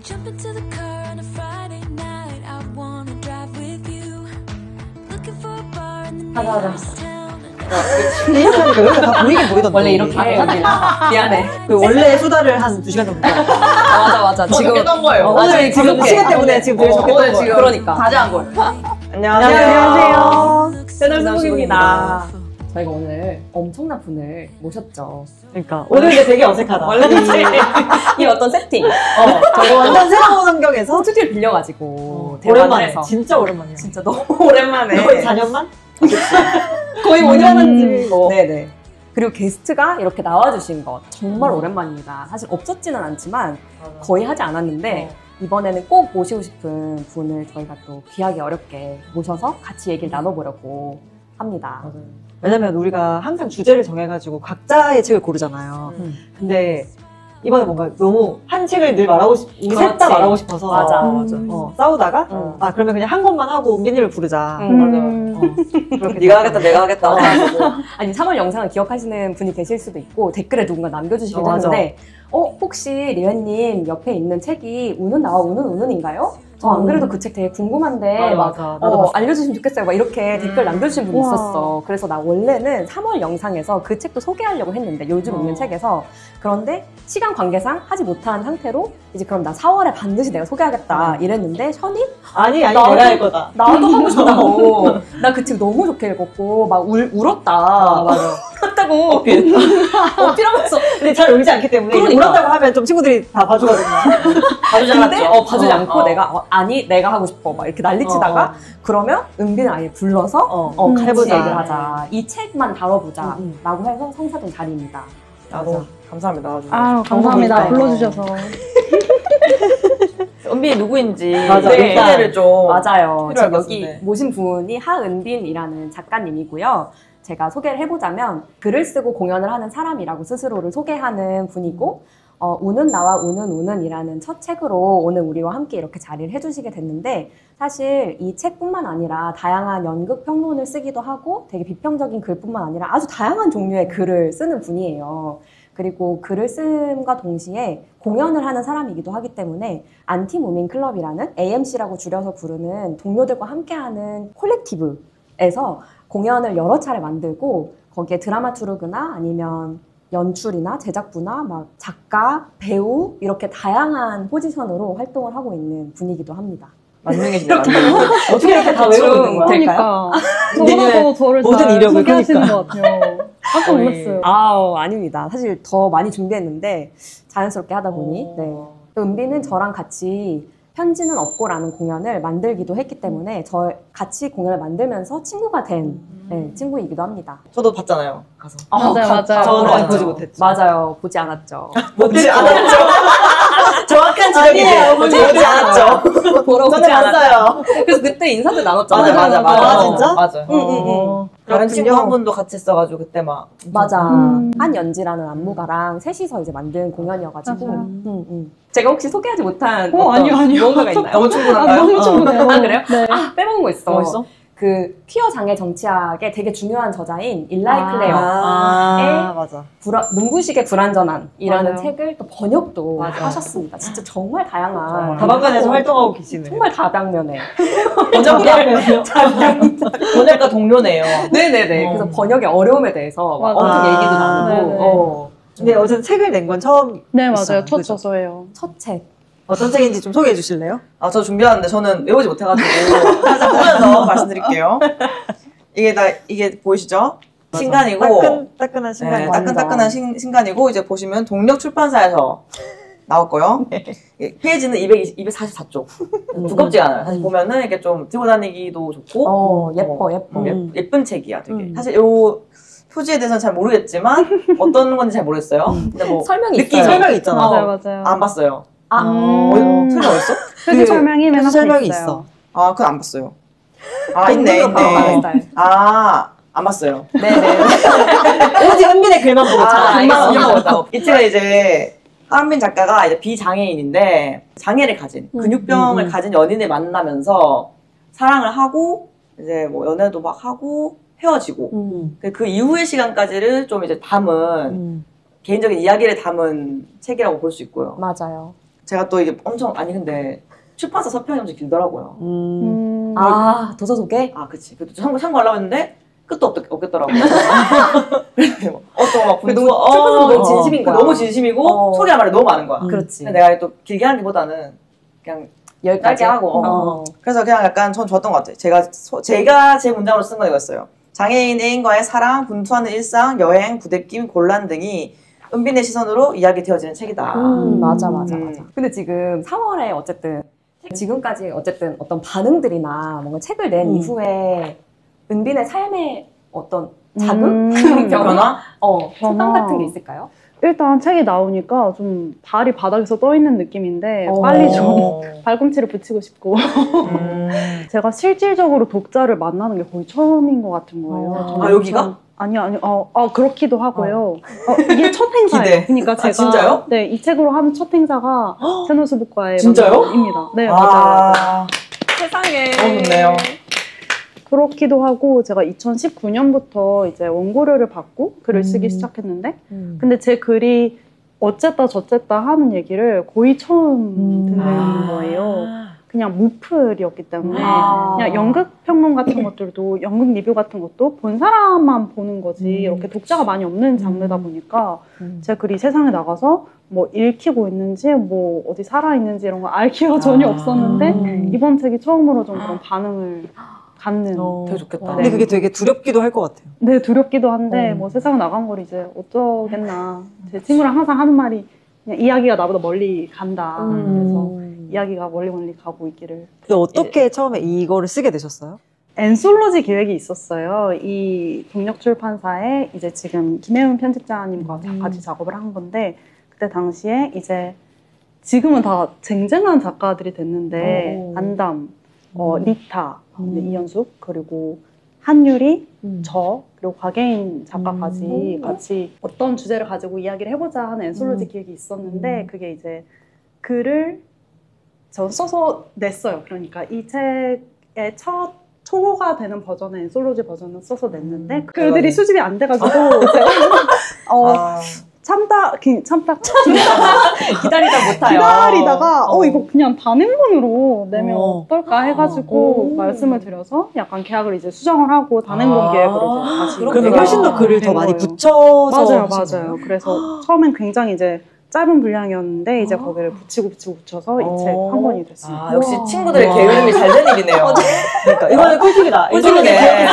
Jump into the car on a Friday night. I wanna drive with you. Looking for a bar in the nearest town. 얘기하니까 여기가 다 보이긴 보이던데. 원래 이렇게 해, 여기는. 미안해. 그 원래 수다를 한 2시간 정도. 맞아. 지금 했던 거예요. 오늘 지금 시간 때문에 지금 되게 좋겠던 오늘 거예요. 지금 그러니까. 자제한 거예요. 안녕하세요. 채널 스북입니다. 저희가 오늘 엄청난 분을 모셨죠. 그러니까 오늘 근데 되게 어색하다. 원래 이 어떤 세팅. 저거 완전 새로운 환경에서 스튜디오를 빌려가지고 대화를 오랜만에 해서. 진짜 오랜만이에요. 진짜 너무 오랜만에. 거의 4년만? 거의 5년 한지 뭐. 네네. 그리고 게스트가 이렇게 나와주신 것 정말 오랜만입니다. 사실 없었지는 않지만 거의 하지 않았는데 이번에는 꼭 모시고 싶은 분을 저희가 또 귀하게 어렵게 모셔서 같이 얘기를 나눠보려고 합니다. 왜냐면 우리가 항상 주제를 정해가지고 각자의 책을 고르잖아요. 근데 이번에 뭔가 너무 한 책을 늘 말하고 우리 셋 다 말하고 싶어서 맞아. 싸우다가 그러면 그냥 한 것만 하고 은비님을 부르자. 그렇게 네가 하겠다, 내가 하겠다. 아니 3월 영상을 기억하시는 분이 계실 수도 있고 댓글에 누군가 남겨주시기도 맞아. 했는데 혹시 리웬님 옆에 있는 책이 우는 나와 우는인가요? 저 안 그래도 그 책 되게 궁금한데 맞아. 알려주시면 좋겠어요. 막 이렇게 댓글 남겨주신 분이 있었어. 그래서 나 원래는 3월 영상에서 그 책도 소개하려고 했는데 요즘 읽는 책에서 그런데 시간 관계상 하지 못한 상태로 이제 그럼 나 4월에 반드시 내가 소개하겠다 이랬는데 션이 아니 나도- 내가 할 거다. 나도 하고 싶다고. 나 그 책 너무 좋게 읽었고 막 울었다. 맞아. 울었다고 어필하면서 근데 잘 울지 않기 때문에 그러니까. 울었다고 하면 좀 친구들이 다 봐주거든요. 봐주지 근데 않았죠. 봐주지 않고 내가 아니 내가 하고 싶어 막 이렇게 난리치다가 그러면 은비는 아예 불러서 같이 해보자. 얘기를 하자. 이 책만 다뤄보자 라고 해서 성사된 자리입니다. 나도 감사합니다. 아유, 감사합니다. 너무 불러주셔서. 은빈이 누구인지 맞아. 네. 소개를 좀 맞아요. 필요할 지금 것 여기 같은데. 모신 분이 하은빈이라는 작가님이고요. 제가 소개를 해보자면 글을 쓰고 공연을 하는 사람이라고 스스로를 소개하는 분이고 우는 나와 우는이라는 첫 책으로 오늘 우리와 함께 이렇게 자리를 해주시게 됐는데 사실 이 책뿐만 아니라 다양한 연극 평론을 쓰기도 하고 되게 비평적인 글뿐만 아니라 아주 다양한 종류의 글을 쓰는 분이에요. 그리고 글을 쓴과 동시에 공연을 하는 사람이기도 하기 때문에 안티무민 클럽이라는 AMC라고 줄여서 부르는 동료들과 함께하는 콜렉티브에서 공연을 여러 차례 만들고 거기에 드라마투르그나 아니면 연출이나 제작부나 막 작가, 배우 이렇게 다양한 포지션으로 활동을 하고 있는 분이기도 합니다. 만능이시네요. 어떻게 이렇게 다 외우고 있는 거야? 그러니까. 저보다도 저를 모든 잘 이력을 소개하시는 그러니까. 것 같아요. 깜짝 놀랐어요. 아닙니다. 사실 더 많이 준비했는데 자연스럽게 하다 보니 또 은비는 저랑 같이 편지는 없고라는 공연을 만들기도 했기 때문에 같이 공연을 만들면서 친구가 된 친구이기도 합니다. 저도 봤잖아요. 가서. 맞아요. 저는 보지 못했죠. 맞아요. 보지 않았죠. 보지 않았죠. 정확한 지적이네요. 보지 않았죠. 보러 저는 오지 않았죠. 봤어요. 그래서 그때 인사도 나눴잖아요. 맞아. 아, 진짜? 맞아. 다른 친구 그렇군요. 한 분도 같이 있어가지고 그때 막. 맞아. 한연지라는 안무가랑 셋이서 이제 만든 공연이어가지고. 맞아요. 제가 혹시 소개하지 못한 아니요. 무언가가 있나요? 너무 충분한가요? 너무 충분해요. 아, 그래요? 네. 빼먹은 거 있어. 뭐 있어? 그 퀴어 장애 정치학의 되게 중요한 저자인 일라이 클레어의 맞아. 눈부시게 불완전한이라는 맞아요. 책을 또 번역도 맞아. 하셨습니다. 진짜 정말 다양한 다방간에서 활동하고 계시네. 정말 다방면에 번역가 동료네요. 네네네. 그래서 번역의 어려움에 대해서 막 맞아. 엄청 얘기도 네네. 나누고 근데 어쨌든 책을 낸 건 처음 네, 맞아요. 있어요. 첫 그죠? 저서예요. 첫 책. 어떤 책인지 좀 소개해 주실래요? 저 준비하는데 저는 외우지 못해가지고 살짝 보면서 말씀드릴게요. 이게 보이시죠? 신간이고. 따끈한 신간. 네, 따끈따끈한 신간이고 이제 보시면 동력 출판사에서 나왔고요. 페이지는 244쪽. 두껍지가 않아요. 사실 보면은 이렇게 좀 들고 다니기도 좋고. 예뻐. 예쁜 책이야, 되게. 사실 요 표지에 대해서는 잘 모르겠지만 어떤 건지 잘 모르겠어요. 근데 뭐 설명이 느낌 있어요. 설명 있잖아. 맞아요. 안 봤어요. 음. 설명 어딨어? 표지 설명이 맨 앞에 설명이 있어요. 있어. 그건 안 봤어요. 있네. 안 봤어요. 네네. 오직 은빈의 글만 보고 알겠어. 이 책은 이제 하은빈 작가가 이제 비장애인인데 장애를 가진 근육병을 가진 연인을 만나면서 사랑을 하고 이제 뭐 연애도 막 하고 헤어지고 그 이후의 시간까지를 좀 이제 담은 개인적인 이야기를 담은 책이라고 볼 수 있고요. 맞아요. 제가 또 이게 엄청 아니 근데 출판사 서평이 엄청 길더라고요. 아, 도서 소개? 아, 그치. 그것도 참고하려고 했는데 끝도 없겠더라고요. 어떤 막 분투가 출판사도 너무 진심인 거야. 너무 진심이고 소개할 말이 너무 많은 거야. 그렇지. 근데 내가 또 길게 하는 게보다는 그냥 짧게 하고. 그래서 그냥 약간 전 좋았던 것 같아요. 제가 제 문장으로 쓴 건 이거였어요. 장애인 애인과의 사랑, 분투하는 일상, 여행, 부대낌, 곤란 등이 은빈의 시선으로 이야기되어지는 책이다. 맞아. 근데 지금 3월에 어쨌든 지금까지 어쨌든 어떤 반응들이나 뭔가 책을 낸 이후에 은빈의 삶에 어떤 자극? 변화? 소감 같은 게 있을까요? 일단 책이 나오니까 좀 발이 바닥에서 떠 있는 느낌인데 빨리 좀 발꿈치를 붙이고 싶고 제가 실질적으로 독자를 만나는 게 거의 처음인 것 같은 거예요. 아, 여기가? 아니요. 그렇기도 하고요. 이게 첫 행사예요. 그러니까 제가 진짜요? 네, 이 책으로 하는 첫 행사가 세노스북과의 진짜요? 만남입니다. 네, 맞아요. 세상에. 너무 좋네요. 그렇기도 하고 제가 2019년부터 이제 원고료를 받고 글을 쓰기 시작했는데 근데 제 글이 어쨌다 저쨌다 하는 얘기를 거의 처음 듣는 거예요. 그냥 무플이었기 때문에 그냥 연극 평론 같은 것들도 연극 리뷰 같은 것도 본 사람만 보는 거지 이렇게 독자가 많이 없는 장르다 보니까 제 글이 세상에 나가서 뭐 읽히고 있는지 뭐 어디 살아있는지 이런 거 알 기회가 전혀 없었는데 이번 책이 처음으로 좀 그런 반응을 갖는 되게 좋겠다. 근데 그게 되게 두렵기도 할 것 같아요. 네, 두렵기도 한데 뭐 세상에 나간 걸 이제 어쩌겠나. 제 친구랑 항상 하는 말이 그냥 이야기가 나보다 멀리 간다. 그래서 이야기가 멀리 가고 있기를. 근데 어떻게 처음에 이거를 쓰게 되셨어요? 엔솔로지 기획이 있었어요. 이 동력출판사에 이제 지금 김혜은 편집자님과 같이 작업을 한 건데 그때 당시에 이제 지금은 다 쟁쟁한 작가들이 됐는데 안담, 리타, 이현숙 그리고 한유리, 저 그리고 곽예인 작가까지 같이 어떤 주제를 가지고 이야기를 해보자 하는 엔솔로지 기획이 있었는데 그게 이제 글을 전 써서 냈어요. 그러니까 이 책의 첫 초고가 되는 버전의 엔솔로지 버전을 써서 냈는데 글들이 수집이 안 돼가지고 참다 기다리다가 이거 그냥 단행본으로 내면 어떨까 해가지고 말씀을 드려서 약간 계약을 이제 수정을 하고 단행본 계획으로 이제 다시 그러면 훨씬 더 글을 더 많이 거예요. 붙여서 맞아요. 그래서 처음엔 굉장히 이제 짧은 분량이었는데 이제 거기를 붙여서 이 책 한 권이 됐습니다. 아, 역시 친구들의 게으름이 잘 된 일이네요. 그러니까 이거는 꿀팁이다. 꿀팁이네.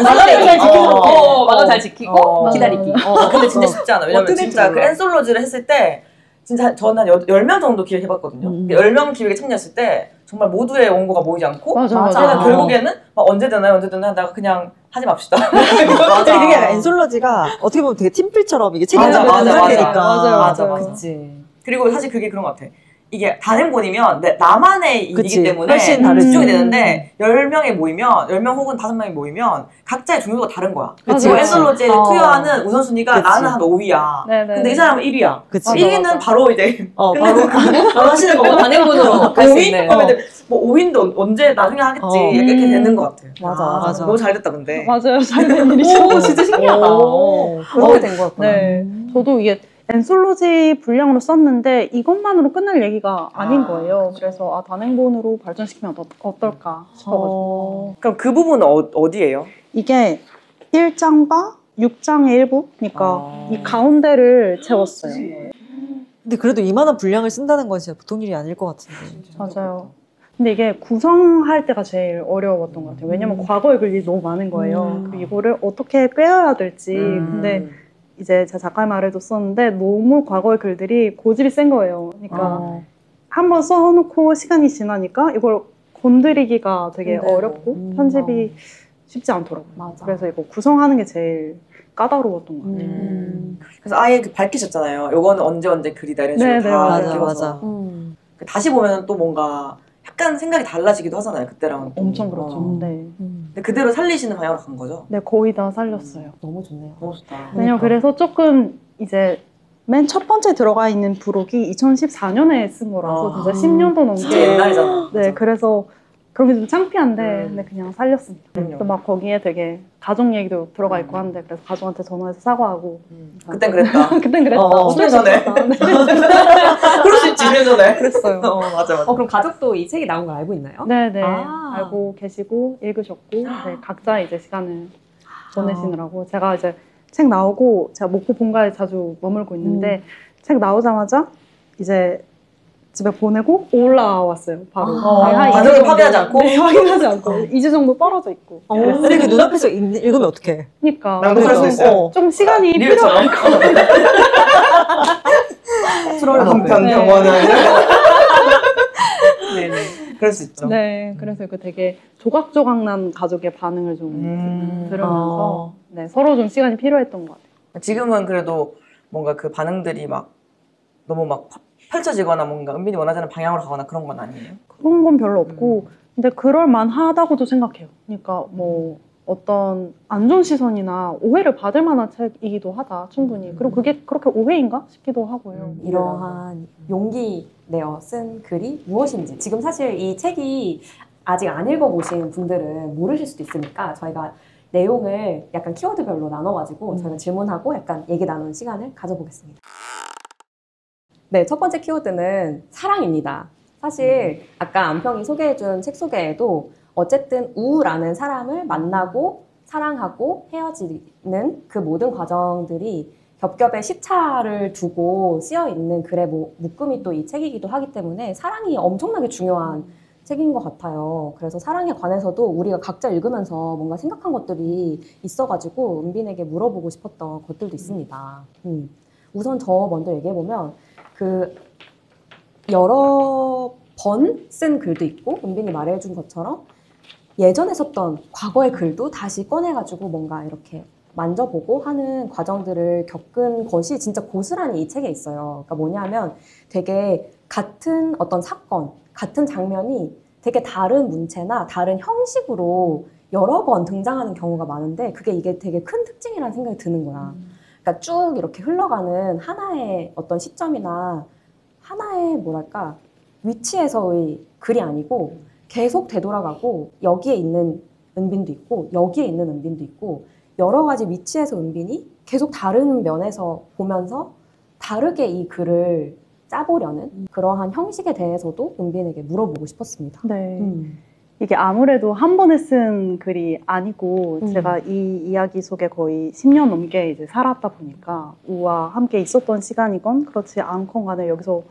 마감을 잘 지키고. 마감 잘 지키고 기다리기. 근데 진짜 쉽지 않아. 왜냐면 어떻게 진짜 그 몰라. 엔솔로지를 했을 때 진짜 저는 한 10명 정도 기획해봤거든요. 10명 기획에 참여했을 때 정말 모두의 원고가 모이지 않고 맞아. 그래서 결국에는 막 언제 되나요 하다가 그냥 하지 맙시다. 맞아. 이게 엔솔로지가 어떻게 보면 되게 팀플처럼 이게 책이 맞아. 맞아요. 그치. 그리고 사실 그게 그런 것 같아. 이게 단행본이면 나만의 일이기 그치. 때문에 훨씬 다르지. 집중이 되는데 10명이 모이면 10명 혹은 5명이 모이면 각자의 중요도가 다른 거야. 그치, 뭐 그치. 엔솔로지에 우선순위가 우선순위가 그치. 나는 한 5위야. 네네. 근데 이 사람은 1위야. 그치. 1위는 바로 이제 바로 하시는 거고 단행본으로 갈 수 있네. 뭐 5위도 언제 나중에 하겠지. 이렇게 되는 것 같아. 맞아. 너무 잘 됐다 근데. 맞아요. 잘 된 일이죠. 진짜 신기하다. 그렇게 된 거였구나. 네. 저도 이게 엔솔로지 분량으로 썼는데 이것만으로 끝날 얘기가 아닌 거예요. 그래서 단행본으로 발전시키면 어떨까 싶어가지고. 그럼 그 부분은 어디예요? 이게 1장과 6장의 일부니까 이 가운데를 채웠어요. 근데 그래도 이만한 분량을 쓴다는 건 진짜 보통 일이 아닐 것 같은데. 맞아요. 근데 이게 구성할 때가 제일 어려웠던 것 같아요. 왜냐면 과거의 글이 너무 많은 거예요. 그리고 이거를 어떻게 꿰어야 될지. 근데 이제 제 작가의 말에도 썼는데 너무 과거의 글들이 고집이 센 거예요. 그러니까 한번 써놓고 시간이 지나니까 이걸 건드리기가 되게 어렵고 편집이 쉽지 않더라고요. 맞아. 그래서 이거 구성하는 게 제일 까다로웠던 것 같아요. 그래서 아예 밝히셨잖아요. 요거는 언제 글이다 이런 식으로 네, 다 맞아, 밝혀서. 맞아. 다시 보면 또 뭔가 약간 생각이 달라지기도 하잖아요. 그때랑은 또. 엄청 그렇죠. 네. 근데 그대로 살리시는 방향으로 간 거죠? 네, 거의 다 살렸어요. 너무 좋네요. 너무 좋다. 왜냐면 그래서 조금 이제 맨 첫 번째 들어가 있는 부록이 2014년에 쓴 거라서 진짜 10년도 넘게. 진짜 옛날이잖아. 네, 그래서 그런 게 좀 창피한데 근데 그냥 살렸습니다. 그럼요. 또 막 거기에 되게 가족 얘기도 들어가 있고 하는데 그래서 가족한테 전화해서 사과하고 그땐 그랬다. 그땐 그랬다. 수년 전에. 그럴 수 있지, 1년 전에. 그랬어요. 맞아. 그럼 가족도 이 책이 나온 걸 알고 있나요? 네네 아. 알고 계시고 읽으셨고 네, 각자 이제 시간을 보내시느라고 제가 이제 책 나오고 제가 목포 본가에 자주 머물고 있는데 책 나오자마자 이제 집에 보내고 올라왔어요 바로. 네, 한 가족을 2주 정도. 파괴하지 않고? 네 확인하지 않고 2주 정도 떨어져 있고 근데 그 눈앞에서 읽으면 어떡해? 그러니까 낭독할 수 있어요. 좀 시간이 리얼처럼. 필요할 한편 네. 병원은. 네네. 그럴 수 있죠. 네, 그래서 그 되게 조각조각난 가족의 반응을 좀 들으면서 네, 서로 좀 시간이 필요했던 것 같아요. 지금은 그래도 뭔가 그 반응들이 막 너무 막 펼쳐지거나 뭔가 은빈이 원하지 않는 방향으로 가거나 그런 건 아니에요? 그런 건 별로 없고 근데 그럴 만하다고도 생각해요. 그러니까 뭐 어떤 안 좋은 시선이나 오해를 받을 만한 책이기도 하다 충분히. 그리고 그게 그렇게 오해인가 싶기도 하고요. 이러한 용기 내어 쓴 글이 무엇인지 지금 사실 이 책이 아직 안 읽어보신 분들은 모르실 수도 있으니까 저희가 내용을 약간 키워드별로 나눠가지고 저희가 질문하고 약간 얘기 나누는 시간을 가져보겠습니다. 네, 첫 번째 키워드는 사랑입니다. 사실 아까 안평이 소개해준 책 소개에도 어쨌든 우라는 사람을 만나고 사랑하고 헤어지는 그 모든 과정들이 겹겹의 시차를 두고 쓰여있는 글의 묶음이 또 이 책이기도 하기 때문에 사랑이 엄청나게 중요한 책인 것 같아요. 그래서 사랑에 관해서도 우리가 각자 읽으면서 뭔가 생각한 것들이 있어가지고 은빈에게 물어보고 싶었던 것들도 있습니다. 우선 저 먼저 얘기해보면 그 여러 번 쓴 글도 있고 은빈이 말해준 것처럼 예전에 썼던 과거의 글도 다시 꺼내가지고 뭔가 이렇게 만져보고 하는 과정들을 겪은 것이 진짜 고스란히 이 책에 있어요. 그러니까 뭐냐면 되게 같은 어떤 사건, 같은 장면이 되게 다른 문체나 다른 형식으로 여러 번 등장하는 경우가 많은데 이게 되게 큰 특징이라는 생각이 드는 거야. 그러니까 쭉 이렇게 흘러가는 하나의 어떤 시점이나 하나의 뭐랄까 위치에서의 글이 아니고 계속 되돌아가고 여기에 있는 은빈도 있고 여기에 있는 은빈도 있고 여러 가지 위치에서 은빈이 계속 다른 면에서 보면서 다르게 이 글을 짜보려는 그러한 형식에 대해서도 은빈에게 물어보고 싶었습니다. 네. 이게 아무래도 한 번에 쓴 글이 아니고 제가 이 이야기 속에 거의 10년 넘게 이제 살았다 보니까 우와 함께 있었던 시간이건 그렇지 않건 간에 여기서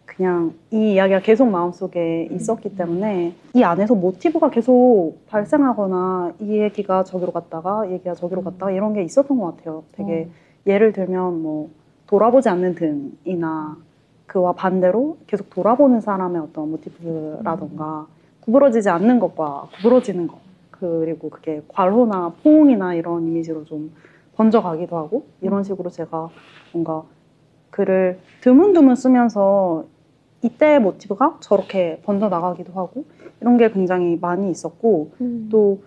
그냥 이 이야기가 계속 마음속에 있었기 때문에 이 안에서 모티브가 계속 발생하거나 이 얘기가 저기로 갔다가 이 얘기가 저기로 갔다가 이런 게 있었던 것 같아요. 되게 예를 들면 뭐 돌아보지 않는 등이나 그와 반대로 계속 돌아보는 사람의 어떤 모티브라던가 구부러지지 않는 것과 구부러지는 것 그리고 그게 괄호나 포옹이나 이런 이미지로 좀 번져가기도 하고 이런 식으로 제가 뭔가 글을 드문드문 쓰면서 이때의 모티브가 저렇게 번져나가기도 하고 이런 게 굉장히 많이 있었고 또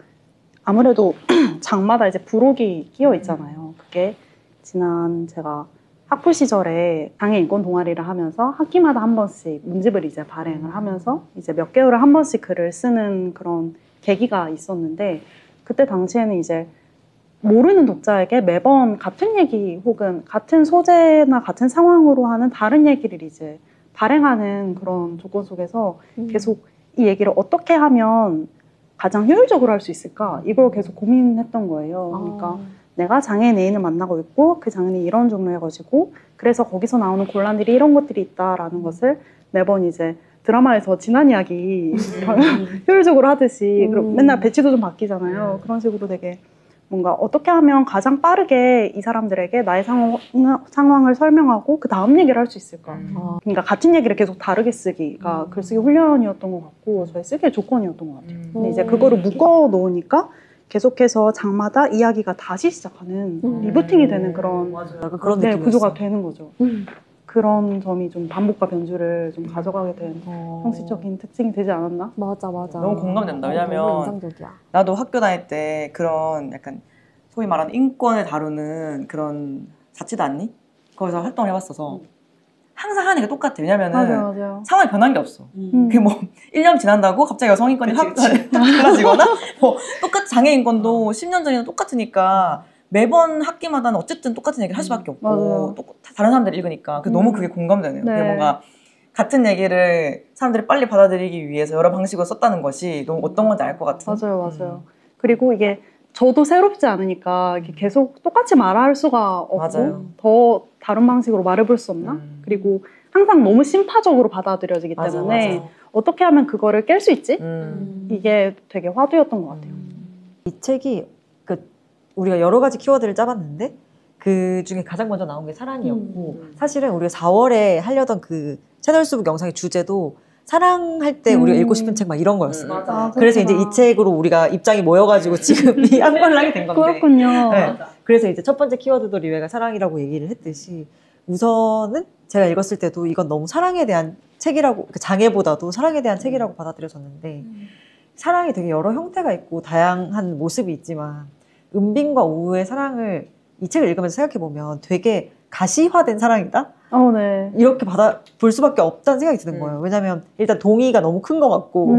아무래도 장마다 이제 부록이 끼어 있잖아요. 그게 지난 제가 학부 시절에 장애 인권 동아리를 하면서 학기마다 한 번씩 문집을 이제 발행을 하면서 이제 몇 개월에 한 번씩 글을 쓰는 그런 계기가 있었는데 그때 당시에는 이제 모르는 독자에게 매번 같은 얘기 혹은 같은 소재나 같은 상황으로 하는 다른 얘기를 이제 발행하는 그런 조건 속에서 계속 이 얘기를 어떻게 하면 가장 효율적으로 할 수 있을까 이걸 계속 고민했던 거예요. 그러니까 내가 장애인 애인을 만나고 있고 그 장애인이 이런 종류의 것이고 그래서 거기서 나오는 곤란들이 이런 것들이 있다라는 것을 매번 이제 드라마에서 지난 이야기 효율적으로 하듯이 그리고 맨날 배치도 좀 바뀌잖아요. 그런 식으로 되게 뭔가 어떻게 하면 가장 빠르게 이 사람들에게 나의 상황을 설명하고 그 다음 얘기를 할 수 있을까. 그러니까 같은 얘기를 계속 다르게 쓰기가 글쓰기 훈련이었던 것 같고 저의 쓰기의 조건이었던 것 같아요. 근데 이제 그거를 묶어 놓으니까 계속해서 장마다 이야기가 다시 시작하는 리부팅이 되는 그런, 약간 그런 네, 느낌이었어. 구조가 되는 거죠. 그런 점이 좀 반복과 변주를 좀 가져가게 된 형식적인 특징이 되지 않았나? 맞아. 너무 공감된다. 너무 왜냐면 인상적이야. 나도 학교 다닐 때 그런 약간 소위 말하는 인권을 다루는 그런 자치단니? 거기서 활동을 해봤어서 항상 하는 게 똑같아. 왜냐면은 맞아요. 상황이 변한 게 없어. 음. 그게 뭐 1년 지난다고 갑자기 여성인권이 확 달라지거나 뭐 똑같이 장애인권도 10년 전이랑 똑같으니까 매번 학기마다는 어쨌든 똑같은 얘기를 할 수밖에 없고 맞아요. 또 다른 사람들이 읽으니까 너무 그게 공감되네요. 네. 그게 뭔가 같은 얘기를 사람들이 빨리 받아들이기 위해서 여러 방식으로 썼다는 것이 너무 어떤 건지 알 것 같은. 맞아요. 그리고 이게 저도 새롭지 않으니까 이렇게 계속 똑같이 말할 수가 없고 맞아요. 더 다른 방식으로 말해볼 수 없나? 그리고 항상 너무 심파적으로 받아들여지기 때문에 어떻게 하면 그거를 깰 수 있지? 이게 되게 화두였던 것 같아요. 이 책이 우리가 여러 가지 키워드를 짜봤는데 그 중에 가장 먼저 나온 게 사랑이었고 사실은 우리가 4월에 하려던 그 채널 수북 영상의 주제도 사랑할 때 우리가 읽고 싶은 책 막 이런 거였어요. 아, 그래서 이제 이 책으로 우리가 입장이 모여가지고 지금 이 한 권을 하게 된 건데. 그렇군요. 네. 그래서 이제 첫 번째 키워드도 리웨가 사랑이라고 얘기를 했듯이 우선은 제가 읽었을 때도 이건 너무 사랑에 대한 책이라고, 장애보다도 사랑에 대한 책이라고 받아들여졌는데 사랑이 되게 여러 형태가 있고 다양한 모습이 있지만 은빈과 우의 사랑을 이 책을 읽으면서 생각해보면 되게 가시화된 사랑이다? 네. 이렇게 볼 수밖에 없다는 생각이 드는 거예요. 왜냐면 일단 동의가 너무 큰 것 같고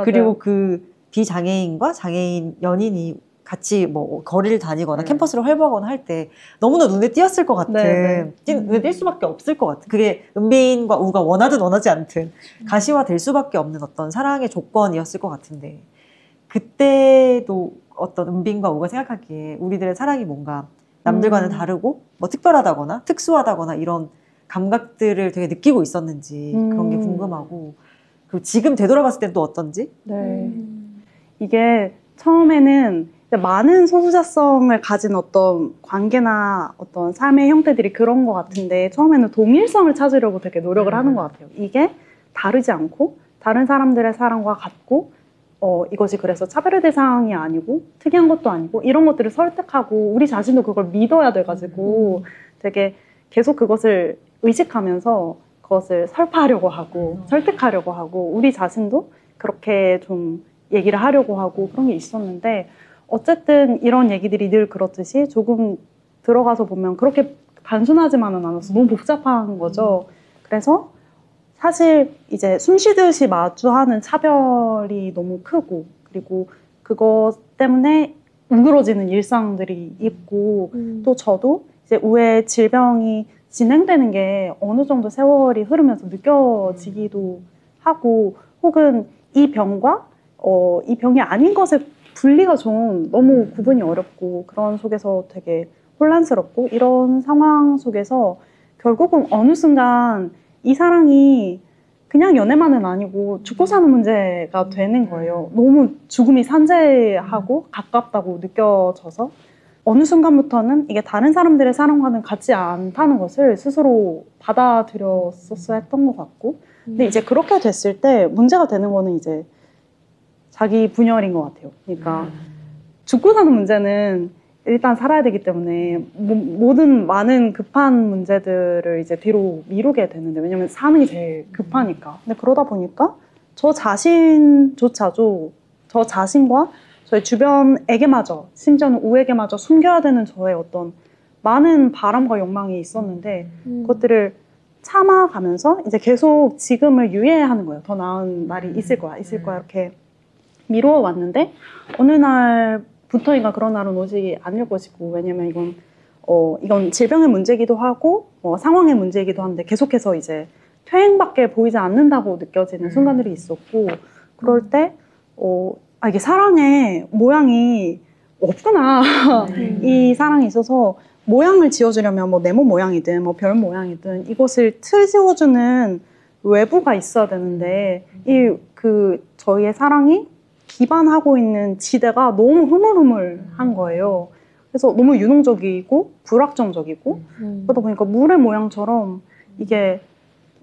그리고 그 비장애인과 장애인 연인이 같이 뭐 거리를 다니거나 캠퍼스를 활보하거나 할 때 너무나 눈에 띄었을 것 같은 눈에 띌 수밖에 없을 것 같은 그게 은빈과 우가 원하든 원하지 않든 가시화될 수밖에 없는 어떤 사랑의 조건이었을 것 같은데 그때도 어떤 은빈과 우가 생각하기에 우리들의 사랑이 뭔가 남들과는 다르고 뭐 특별하다거나 특수하다거나 이런 감각들을 되게 느끼고 있었는지 그런 게 궁금하고 그리고 지금 되돌아봤을 땐 또 어떤지? 네. 이게 처음에는 많은 소수자성을 가진 어떤 관계나 어떤 삶의 형태들이 그런 것 같은데 처음에는 동일성을 찾으려고 되게 노력을 하는 것 같아요. 이게 다르지 않고 다른 사람들의 사랑과 같고 이것이 그래서 차별의 대상이 아니고 특이한 것도 아니고 이런 것들을 설득하고 우리 자신도 그걸 믿어야 돼가지고 되게 계속 그것을 의식하면서 그것을 설파하려고 하고 설득하려고 하고 우리 자신도 그렇게 좀 얘기를 하려고 하고 그런 게 있었는데 어쨌든 이런 얘기들이 늘 그렇듯이 조금 들어가서 보면 그렇게 단순하지만은 않아서 너무 복잡한 거죠. 그래서 사실 이제 숨 쉬듯이 마주하는 차별이 너무 크고 그리고 그것 때문에 뭉그러지는 일상들이 있고 또 저도 이제 우의 질병이 진행되는 게 어느 정도 세월이 흐르면서 느껴지기도 하고 혹은 이 병과 이 병이 아닌 것의 분리가 좀 너무 구분이 어렵고 그런 속에서 되게 혼란스럽고 이런 상황 속에서 결국은 어느 순간 이 사랑이 그냥 연애만은 아니고 죽고 사는 문제가 되는 거예요. 너무 죽음이 산재하고 가깝다고 느껴져서 어느 순간부터는 이게 다른 사람들의 사랑과는 같지 않다는 것을 스스로 받아들였었어야 했던 것 같고 근데 이제 그렇게 됐을 때 문제가 되는 거는 이제 자기 분열인 것 같아요. 그러니까 죽고 사는 문제는 일단 살아야 되기 때문에 모든 많은 급한 문제들을 이제 뒤로 미루게 되는데 왜냐면 사는 게 제일 급하니까. 근데 그러다 보니까 저 자신조차도 저 자신과 저희 주변에게마저 심지어는 우에게마저 숨겨야 되는 저의 어떤 많은 바람과 욕망이 있었는데 그것들을 참아가면서 이제 계속 지금을 유예하는 거예요. 더 나은 날이 있을 거야 이렇게 미루어 왔는데 어느 날부터인가 그런 날은 오지 않을 것이고 왜냐면 이건 질병의 문제이기도 하고 상황의 문제이기도 한데 계속해서 이제 퇴행밖에 보이지 않는다고 느껴지는 순간들이 있었고 그럴 때 이게 사랑의 모양이 없구나 이 사랑이 있어서 모양을 지어주려면 뭐 네모 모양이든 뭐 별 모양이든 이것을 트지어주는 외부가 있어야 되는데 저희의 사랑이 기반하고 있는 지대가 너무 흐물흐물한 거예요. 그래서 너무 유능적이고 불확정적이고 그러다 보니까 물의 모양처럼 이게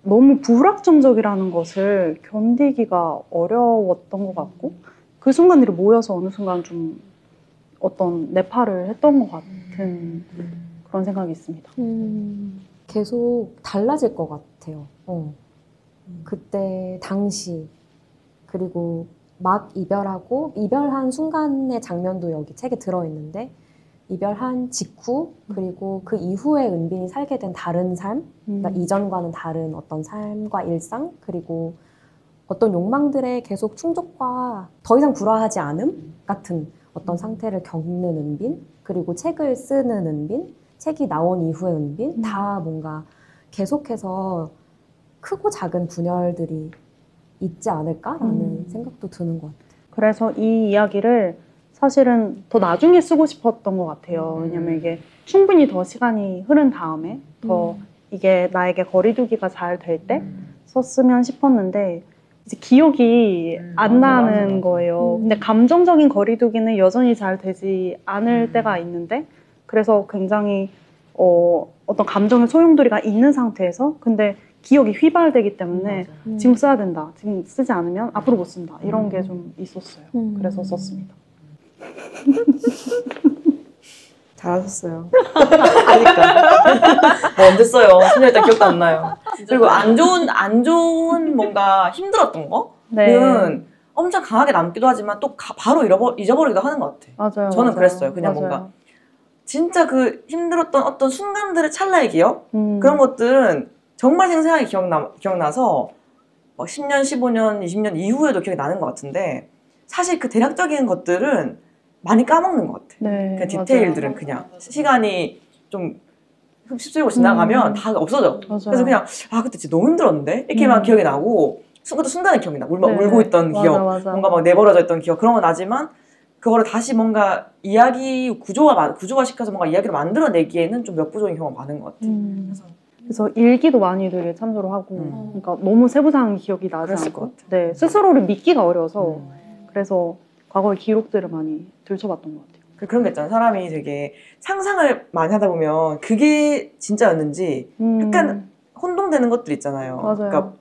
너무 불확정적이라는 것을 견디기가 어려웠던 것 같고 그 순간들이 모여서 어느 순간 좀 어떤 내파를 했던 것 같은 그런 생각이 있습니다. 계속 달라질 것 같아요. 그때 당시 그리고 막 이별하고 이별한 순간의 장면도 여기 책에 들어있는데 이별한 직후 그리고 그 이후에 은빈이 살게 된 다른 삶, 그러니까 이전과는 다른 어떤 삶과 일상, 그리고 어떤 욕망들의 계속 충족과 더 이상 불화하지 않음 같은 어떤 상태를 겪는 은빈, 그리고 책을 쓰는 은빈, 책이 나온 이후의 은빈, 다 뭔가 계속해서 크고 작은 분열들이 있지 않을까라는 생각도 드는 것 같아요. 그래서 이 이야기를 사실은 더 나중에 쓰고 싶었던 것 같아요. 왜냐면 이게 충분히 더 시간이 흐른 다음에 더 이게 나에게 거리두기가 잘 될 때 썼으면 싶었는데 이제 기억이 안 나는 거예요. 근데 감정적인 거리두기는 여전히 잘 되지 않을 때가 있는데 그래서 굉장히 어떤 감정의 소용돌이가 있는 상태에서 근데 기억이 휘발되기 때문에 지금 써야 된다. 지금 쓰지 않으면 앞으로 못 쓴다. 이런 게 좀 있었어요. 그래서 썼습니다. 잘하셨어요. 그러니까 언제 써요? 10년 일단 기억도 안 나요. 그리고 안 좋은 뭔가 힘들었던 거는 엄청 강하게 남기도 하지만 또 바로 잊어버리기도 하는 것 같아. 맞아요. 저는 맞아요. 그랬어요. 그냥 맞아요. 뭔가 진짜 그 힘들었던 어떤 순간들의 찰나의 기억 그런 것들은 정말 생생하게 기억나서 10년, 15년, 20년 이후에도 기억이 나는 것 같은데 사실 그 대략적인 것들은 많이 까먹는 것 같아. 네, 그냥 디테일들은 그냥 시간이 좀 휩쓸고 지나가면 다 없어져. 맞아요. 그래서 그냥 그때 진짜 너무 힘들었는데 이렇게만 기억이 나고 순간에 기억이 나. 울고 있던 기억, 맞아. 뭔가 막 내버려져 있던 기억 그런 건 나지만 그거를 다시 뭔가 이야기 구조화 시켜서 뭔가 이야기를 만들어내기에는 좀 역부족인 경우가 많은 것 같아. 그래서 일기도 많이 되게 참조를 하고 그러니까 너무 세부상 기억이 나지 그랬을 것 않고 같아. 네, 스스로를 믿기가 어려서 그래서 과거의 기록들을 많이 들춰봤던 것 같아요. 그런 게 있잖아. 사람이 되게 상상을 많이 하다 보면 그게 진짜였는지 약간 혼동되는 것들 있잖아요. 맞아요. 그러니까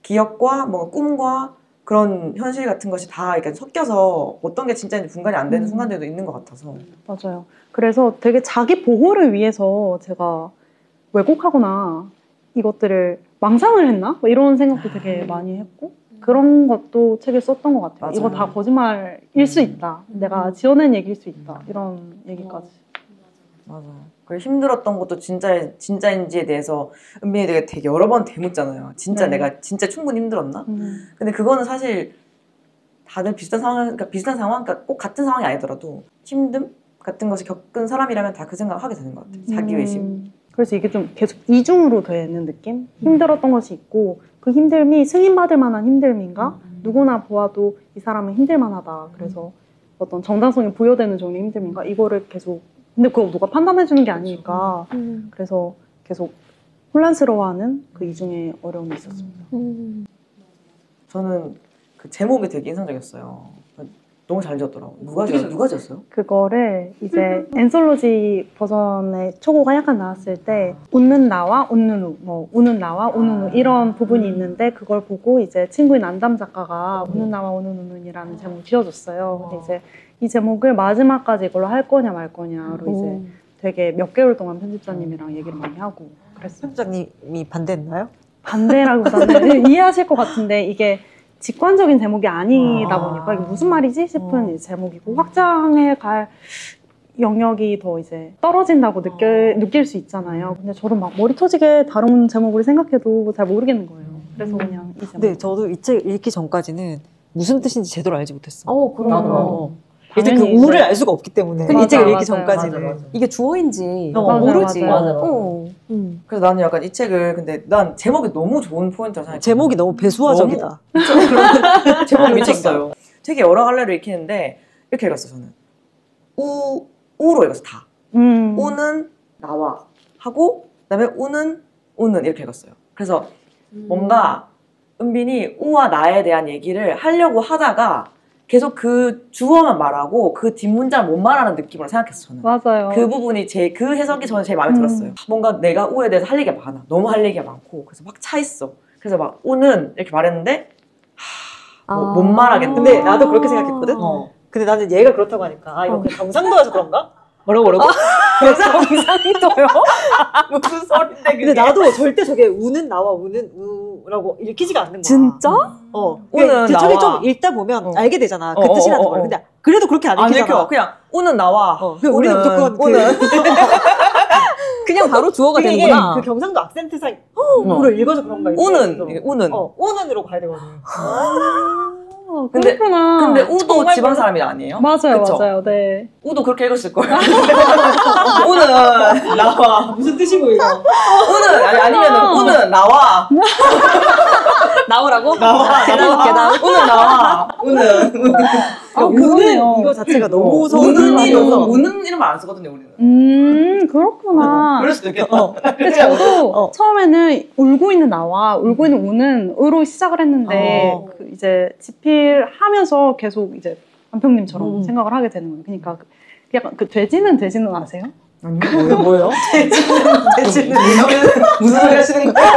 기억과 뭔가 꿈과 그런 현실 같은 것이 다 이렇게 섞여서 어떤 게 진짜인지 분간이 안 되는 순간들도 있는 것 같아서. 맞아요. 그래서 되게 자기 보호를 위해서 제가 왜곡하거나 이것들을 망상을 했나? 뭐 이런 생각도 되게 많이 했고 그런 것도 책에 썼던 것 같아요. 맞아요. 이거 다 거짓말일 수 있다. 내가 지어낸 얘기일 수 있다. 이런 얘기까지. 맞아요. 그리고 힘들었던 것도 진짜인지에 대해서 은빈이 되게 여러 번 되묻잖아요. 진짜 내가 진짜 충분히 힘들었나? 근데 그거는 사실 다들 비슷한 상황, 그러니까 꼭 같은 상황이 아니더라도 힘듦 같은 것을 겪은 사람이라면 다 그 생각을 하게 되는 것 같아요. 자기의식. 그래서 이게 좀 계속 이중으로 되는 느낌? 힘들었던 것이 있고 그 힘듦이 승인받을 만한 힘듦인가? 누구나 보아도 이 사람은 힘들만하다. 그래서 어떤 정당성이 부여되는 종류의 힘듦인가? 이거를 계속 근데 그거 누가 판단해 주는 게 아니니까 그래서 계속 혼란스러워하는 그 이중의 어려움이 있었습니다. 저는 그 제목이 되게 인상적이었어요. 너무 잘 지었더라고요. 누가 지었어요? 그거를 이제 엔솔로지 버전의 초고가 약간 나왔을 때 웃는 나와 웃는 우, 뭐 우는 나와 우는 우 이런 부분이 있는데 그걸 보고 이제 친구인 안담 작가가 웃는 나와 우는 우는이라는 제목을 지어줬어요. 근데 이제 이 제목을 마지막까지 이걸로 할 거냐 말 거냐로 이제 되게 몇 개월 동안 편집자님이랑 얘기를 많이 하고 그랬어요. 편집자님이 반대했나요? 반대라기보다는 이해하실 것 같은데 이게 직관적인 제목이 아니다 보니까 이게 무슨 말이지 싶은 제목이고 확장해 갈 영역이 더 이제 떨어진다고 느낄 수 있잖아요. 근데 저도 막 머리 터지게 다른 제목을 생각해도 잘 모르겠는 거예요. 그래서 그냥 이 제목. 네, 저도 이 책 읽기 전까지는 무슨 뜻인지 제대로 알지 못했어. 그럼요. 이제 그 우를 알 수가 없기 때문에 이 책을 읽기 전까지는 맞아. 이게 주어인지 맞아요, 모르지. 맞아요. 그래서 나는 약간 이 책을 근데 난 제목이 너무 좋은 포인트라고 생각해. 제목이 너무 배수화적이다. 제목이 미쳤어요. 되게 여러 갈래로 읽히는데 이렇게 읽었어 저는. 우로 읽었어 다. 우는 나와 하고 그다음에 우는 이렇게 읽었어요. 그래서 뭔가 은빈이 우와 나에 대한 얘기를 하려고 하다가 계속 그 주어만 말하고 그 뒷문장을 못 말하는 느낌으로 생각했어 저는. 맞아요. 그 부분이 그 해석이 저는 제일 마음에 들었어요. 뭔가 내가 우에 대해서 할 얘기가 많아. 너무 할 얘기가 많고 그래서 막 차 있어. 그래서 막 우는 이렇게 말했는데 못 말하겠다. 근데 나도 그렇게 생각했거든. 근데 나는 얘가 그렇다고 하니까 이거 그냥 경상도여서 그런가? 뭐라고? 경상도요? 무슨 소린데 그게? 근데 나도 절대 저게 우는 나와 우는 우라고 읽히지가 않는 거야. 진짜? 우는 우는 나와. 나와. 좀 읽다 보면 알게 되잖아. 그 뜻이라는 걸. 근데 그래도 그렇게 안 안 읽히잖아. 읽혀. 그냥 우는 나와. 그냥 우리는 무조건 우는. 그냥 바로 주어가 이게 되는구나. 그 경상도 악센트상으로 읽어서 그런가. 우는. 우는. 우는으로 가야 되거든. 근데- 그렇구나. 근데 우도 정말 지방 사람이 아니에요? 맞아요, 그쵸? 맞아요. 네. 우도 그렇게 읽었을 거예요. 우는 나와. 무슨 뜻이고 이거? 우는 아니면은 우는 나와. 나오라고? 나와. 계단. 우는 나와. 우는. 그러네요. 이거 자체가 너무 우는 서운해서. 우는 이런 말 안 쓰거든요 우리는. 그렇구나. 그럴 수도 있겠다. 근데 저도 처음에는 울고 있는 나와 울고 있는 우는으로 시작을 했는데 그 이제 집필하면서 계속 이제 안평님처럼 생각을 하게 되는 거예요. 그러니까 약간 그 돼지는 아세요? 아니요? 뭐예요? 대체 무슨 소리 하시는 거예요?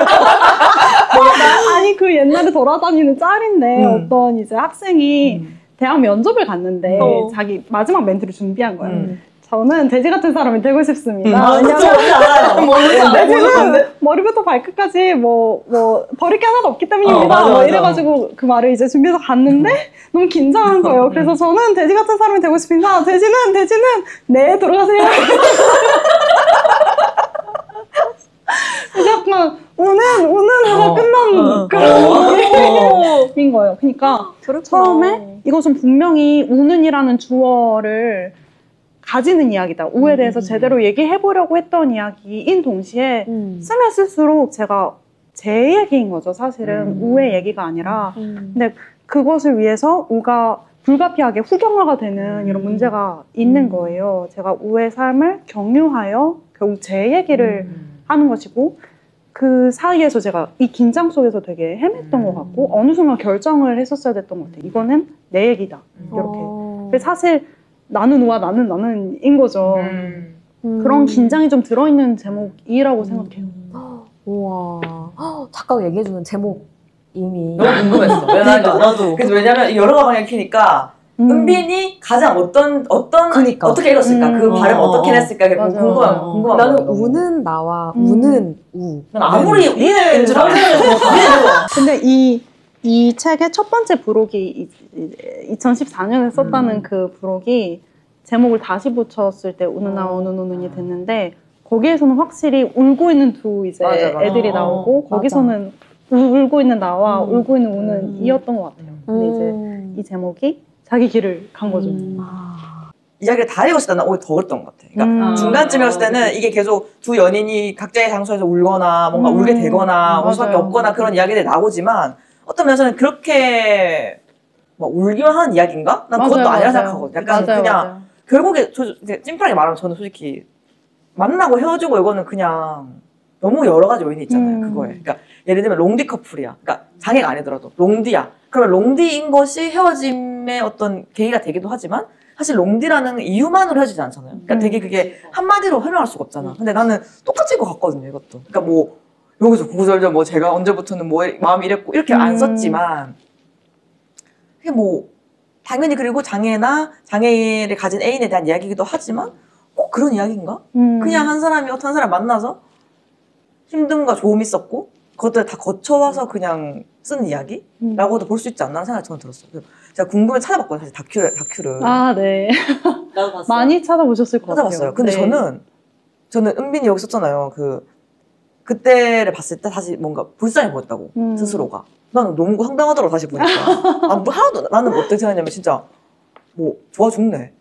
아니 그 옛날에 돌아다니는 짤인데 어떤 이제 학생이 대학 면접을 갔는데 자기 마지막 멘트를 준비한 거예요. 저는 돼지 같은 사람이 되고 싶습니다. 왜냐면 돼지는 머리부터 발끝까지 뭐 버릴 게 하나도 없기 때문입니다. 맞아, 뭐 맞아. 이래가지고 그 말을 이제 준비해서 갔는데 너무 긴장한 거예요. 그래서 저는 돼지 같은 사람이 되고 싶습니다. 돼지는 네 들어가세요. 그래서 약간 우는 해서 끝난 그런 느낌인 거예요. 그러니까 처음에 이것은 분명히 우는이라는 주어를 가지는 이야기다. 우에 대해서 제대로 얘기해보려고 했던 이야기인 동시에 쓰면 쓸수록 제가 제 얘기인 거죠. 사실은 우의 얘기가 아니라. 근데 그것을 위해서 우가 불가피하게 후경화가 되는 이런 문제가 있는 거예요. 제가 우의 삶을 경유하여 결국 제 얘기를 하는 것이고 그 사이에서 제가 이 긴장 속에서 되게 헤맸던 것 같고 어느 순간 결정을 했었어야 됐던 것 같아요. 이거는 내 얘기다. 이렇게. 그래서 사실 나는 우와 나는인 거죠. 그런 긴장이 좀 들어있는 제목이라고 생각해요. 우와. 작가가 얘기해주는 제목 이미. 너무 궁금했어. 나도. 그래서 왜냐면 이 여러 방향 키니까 은빈이 가장 어떤 그니까. 어떻게 읽었을까? 그 발음 어떻게 냈을까? 그게 맞아. 궁금한 나는 거야, 너무. 우는 나와 우는 우. 난 아무리 우는 줄 알았는데 근데 이 책의 첫 번째 부록이 2014년에 썼다는 그 부록이 제목을 다시 붙였을 때 우는 나와 우는이 됐는데 거기에서는 확실히 울고 있는 두 이제 맞아. 애들이 나오고 거기서는 울고 있는 나와 울고 있는 우는 이었던 것 같아요. 근데 이제 이 제목이 자기 길을 간 거죠. 이야기를 다 읽었을 때는 오히려 더 그랬던 것 같아. 그러니까 중간쯤이었을 때는 이게 계속 두 연인이 각자의 장소에서 울거나 뭔가 울게 되거나 울 수밖에 맞아요. 없거나 그런 이야기들이 나오지만 어떤 면에서는 그렇게 막 울기만 하는 이야기인가? 난 그것도 아니라 생각하거든. 약간 그냥 결국에 이제 찜플하게 말하면 저는 솔직히 만나고 헤어지고 이거는 그냥 너무 여러 가지 요인이 있잖아요. 그거에. 그러니까 예를 들면 롱디 커플이야. 그러니까 장애가 아니더라도 롱디야. 그러면 롱디인 것이 헤어짐의 어떤 계기가 되기도 하지만 사실 롱디라는 이유만으로 헤어지지 않잖아요. 그러니까 되게 그게 한마디로 설명할 수가 없잖아. 근데 나는 똑같을 것 같거든요, 이것도. 그러니까 뭐 여기서 구구절절 뭐 제가 언제부터는 뭐 마음이 이랬고 이렇게 안 썼지만 그게 뭐 당연히 그리고 장애나 장애를 가진 애인에 대한 이야기이기도 하지만 꼭 그런 이야기인가? 그냥 한 사람이 어떤 사람 만나서 힘듦과 좋음이 있었고 그것들을 다 거쳐와서 그냥 쓴 이야기라고도 볼 수 있지 않나 하는 생각이 저는 들었어요. 그래서 제가 궁금해 찾아봤거든요, 사실 다큐를. 아, 네. 나도 봤어. 많이 찾아보셨을 것 같아요. 찾아봤어요. 근데 네. 저는 은빈이 여기 썼잖아요. 그때를 봤을 때 사실 뭔가 불쌍해 보였다고, 스스로가. 나는 너무 황당하더라고, 다시 보니까. 뭐 하나도, 나는 어떻게 생각했냐면, 진짜, 뭐, 좋아 죽네.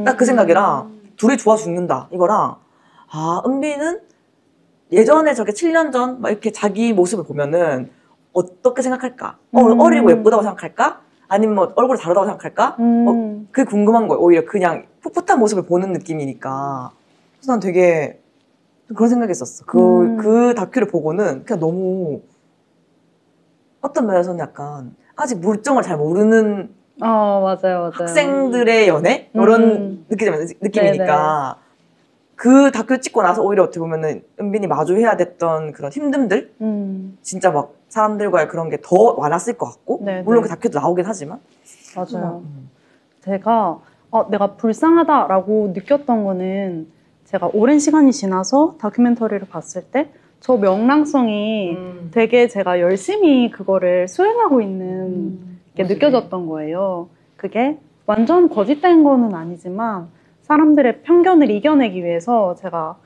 딱 그 생각이랑, 둘이 좋아 죽는다, 이거랑, 은빈은 예전에 저게 7년 전, 막 이렇게 자기 모습을 보면은, 어떻게 생각할까? 어리고 예쁘다고 생각할까? 아니면 뭐, 얼굴이 다르다고 생각할까? 그게 궁금한 거예요. 오히려 그냥 풋풋한 모습을 보는 느낌이니까. 그래서 난 되게, 그런 생각이 있었어. 그 다큐를 보고는 그냥 너무 어떤 면에서는 약간 아직 물정을 잘 모르는 맞아요. 학생들의 연애? 이런 느낌이니까 그 다큐 찍고 나서 오히려 어떻게 보면은 은빈이 마주해야 됐던 그런 힘듦들? 진짜 막 사람들과의 그런 게 더 많았을 것 같고 물론 그 다큐도 나오긴 하지만 맞아요. 제가 내가 불쌍하다라고 느꼈던 거는 제가 오랜 시간이 지나서 다큐멘터리를 봤을 때 저 명랑성이 되게 제가 열심히 그거를 수행하고 있는 게 느껴졌던 거예요. 그게 완전 거짓된 거는 아니지만 사람들의 편견을 이겨내기 위해서 제가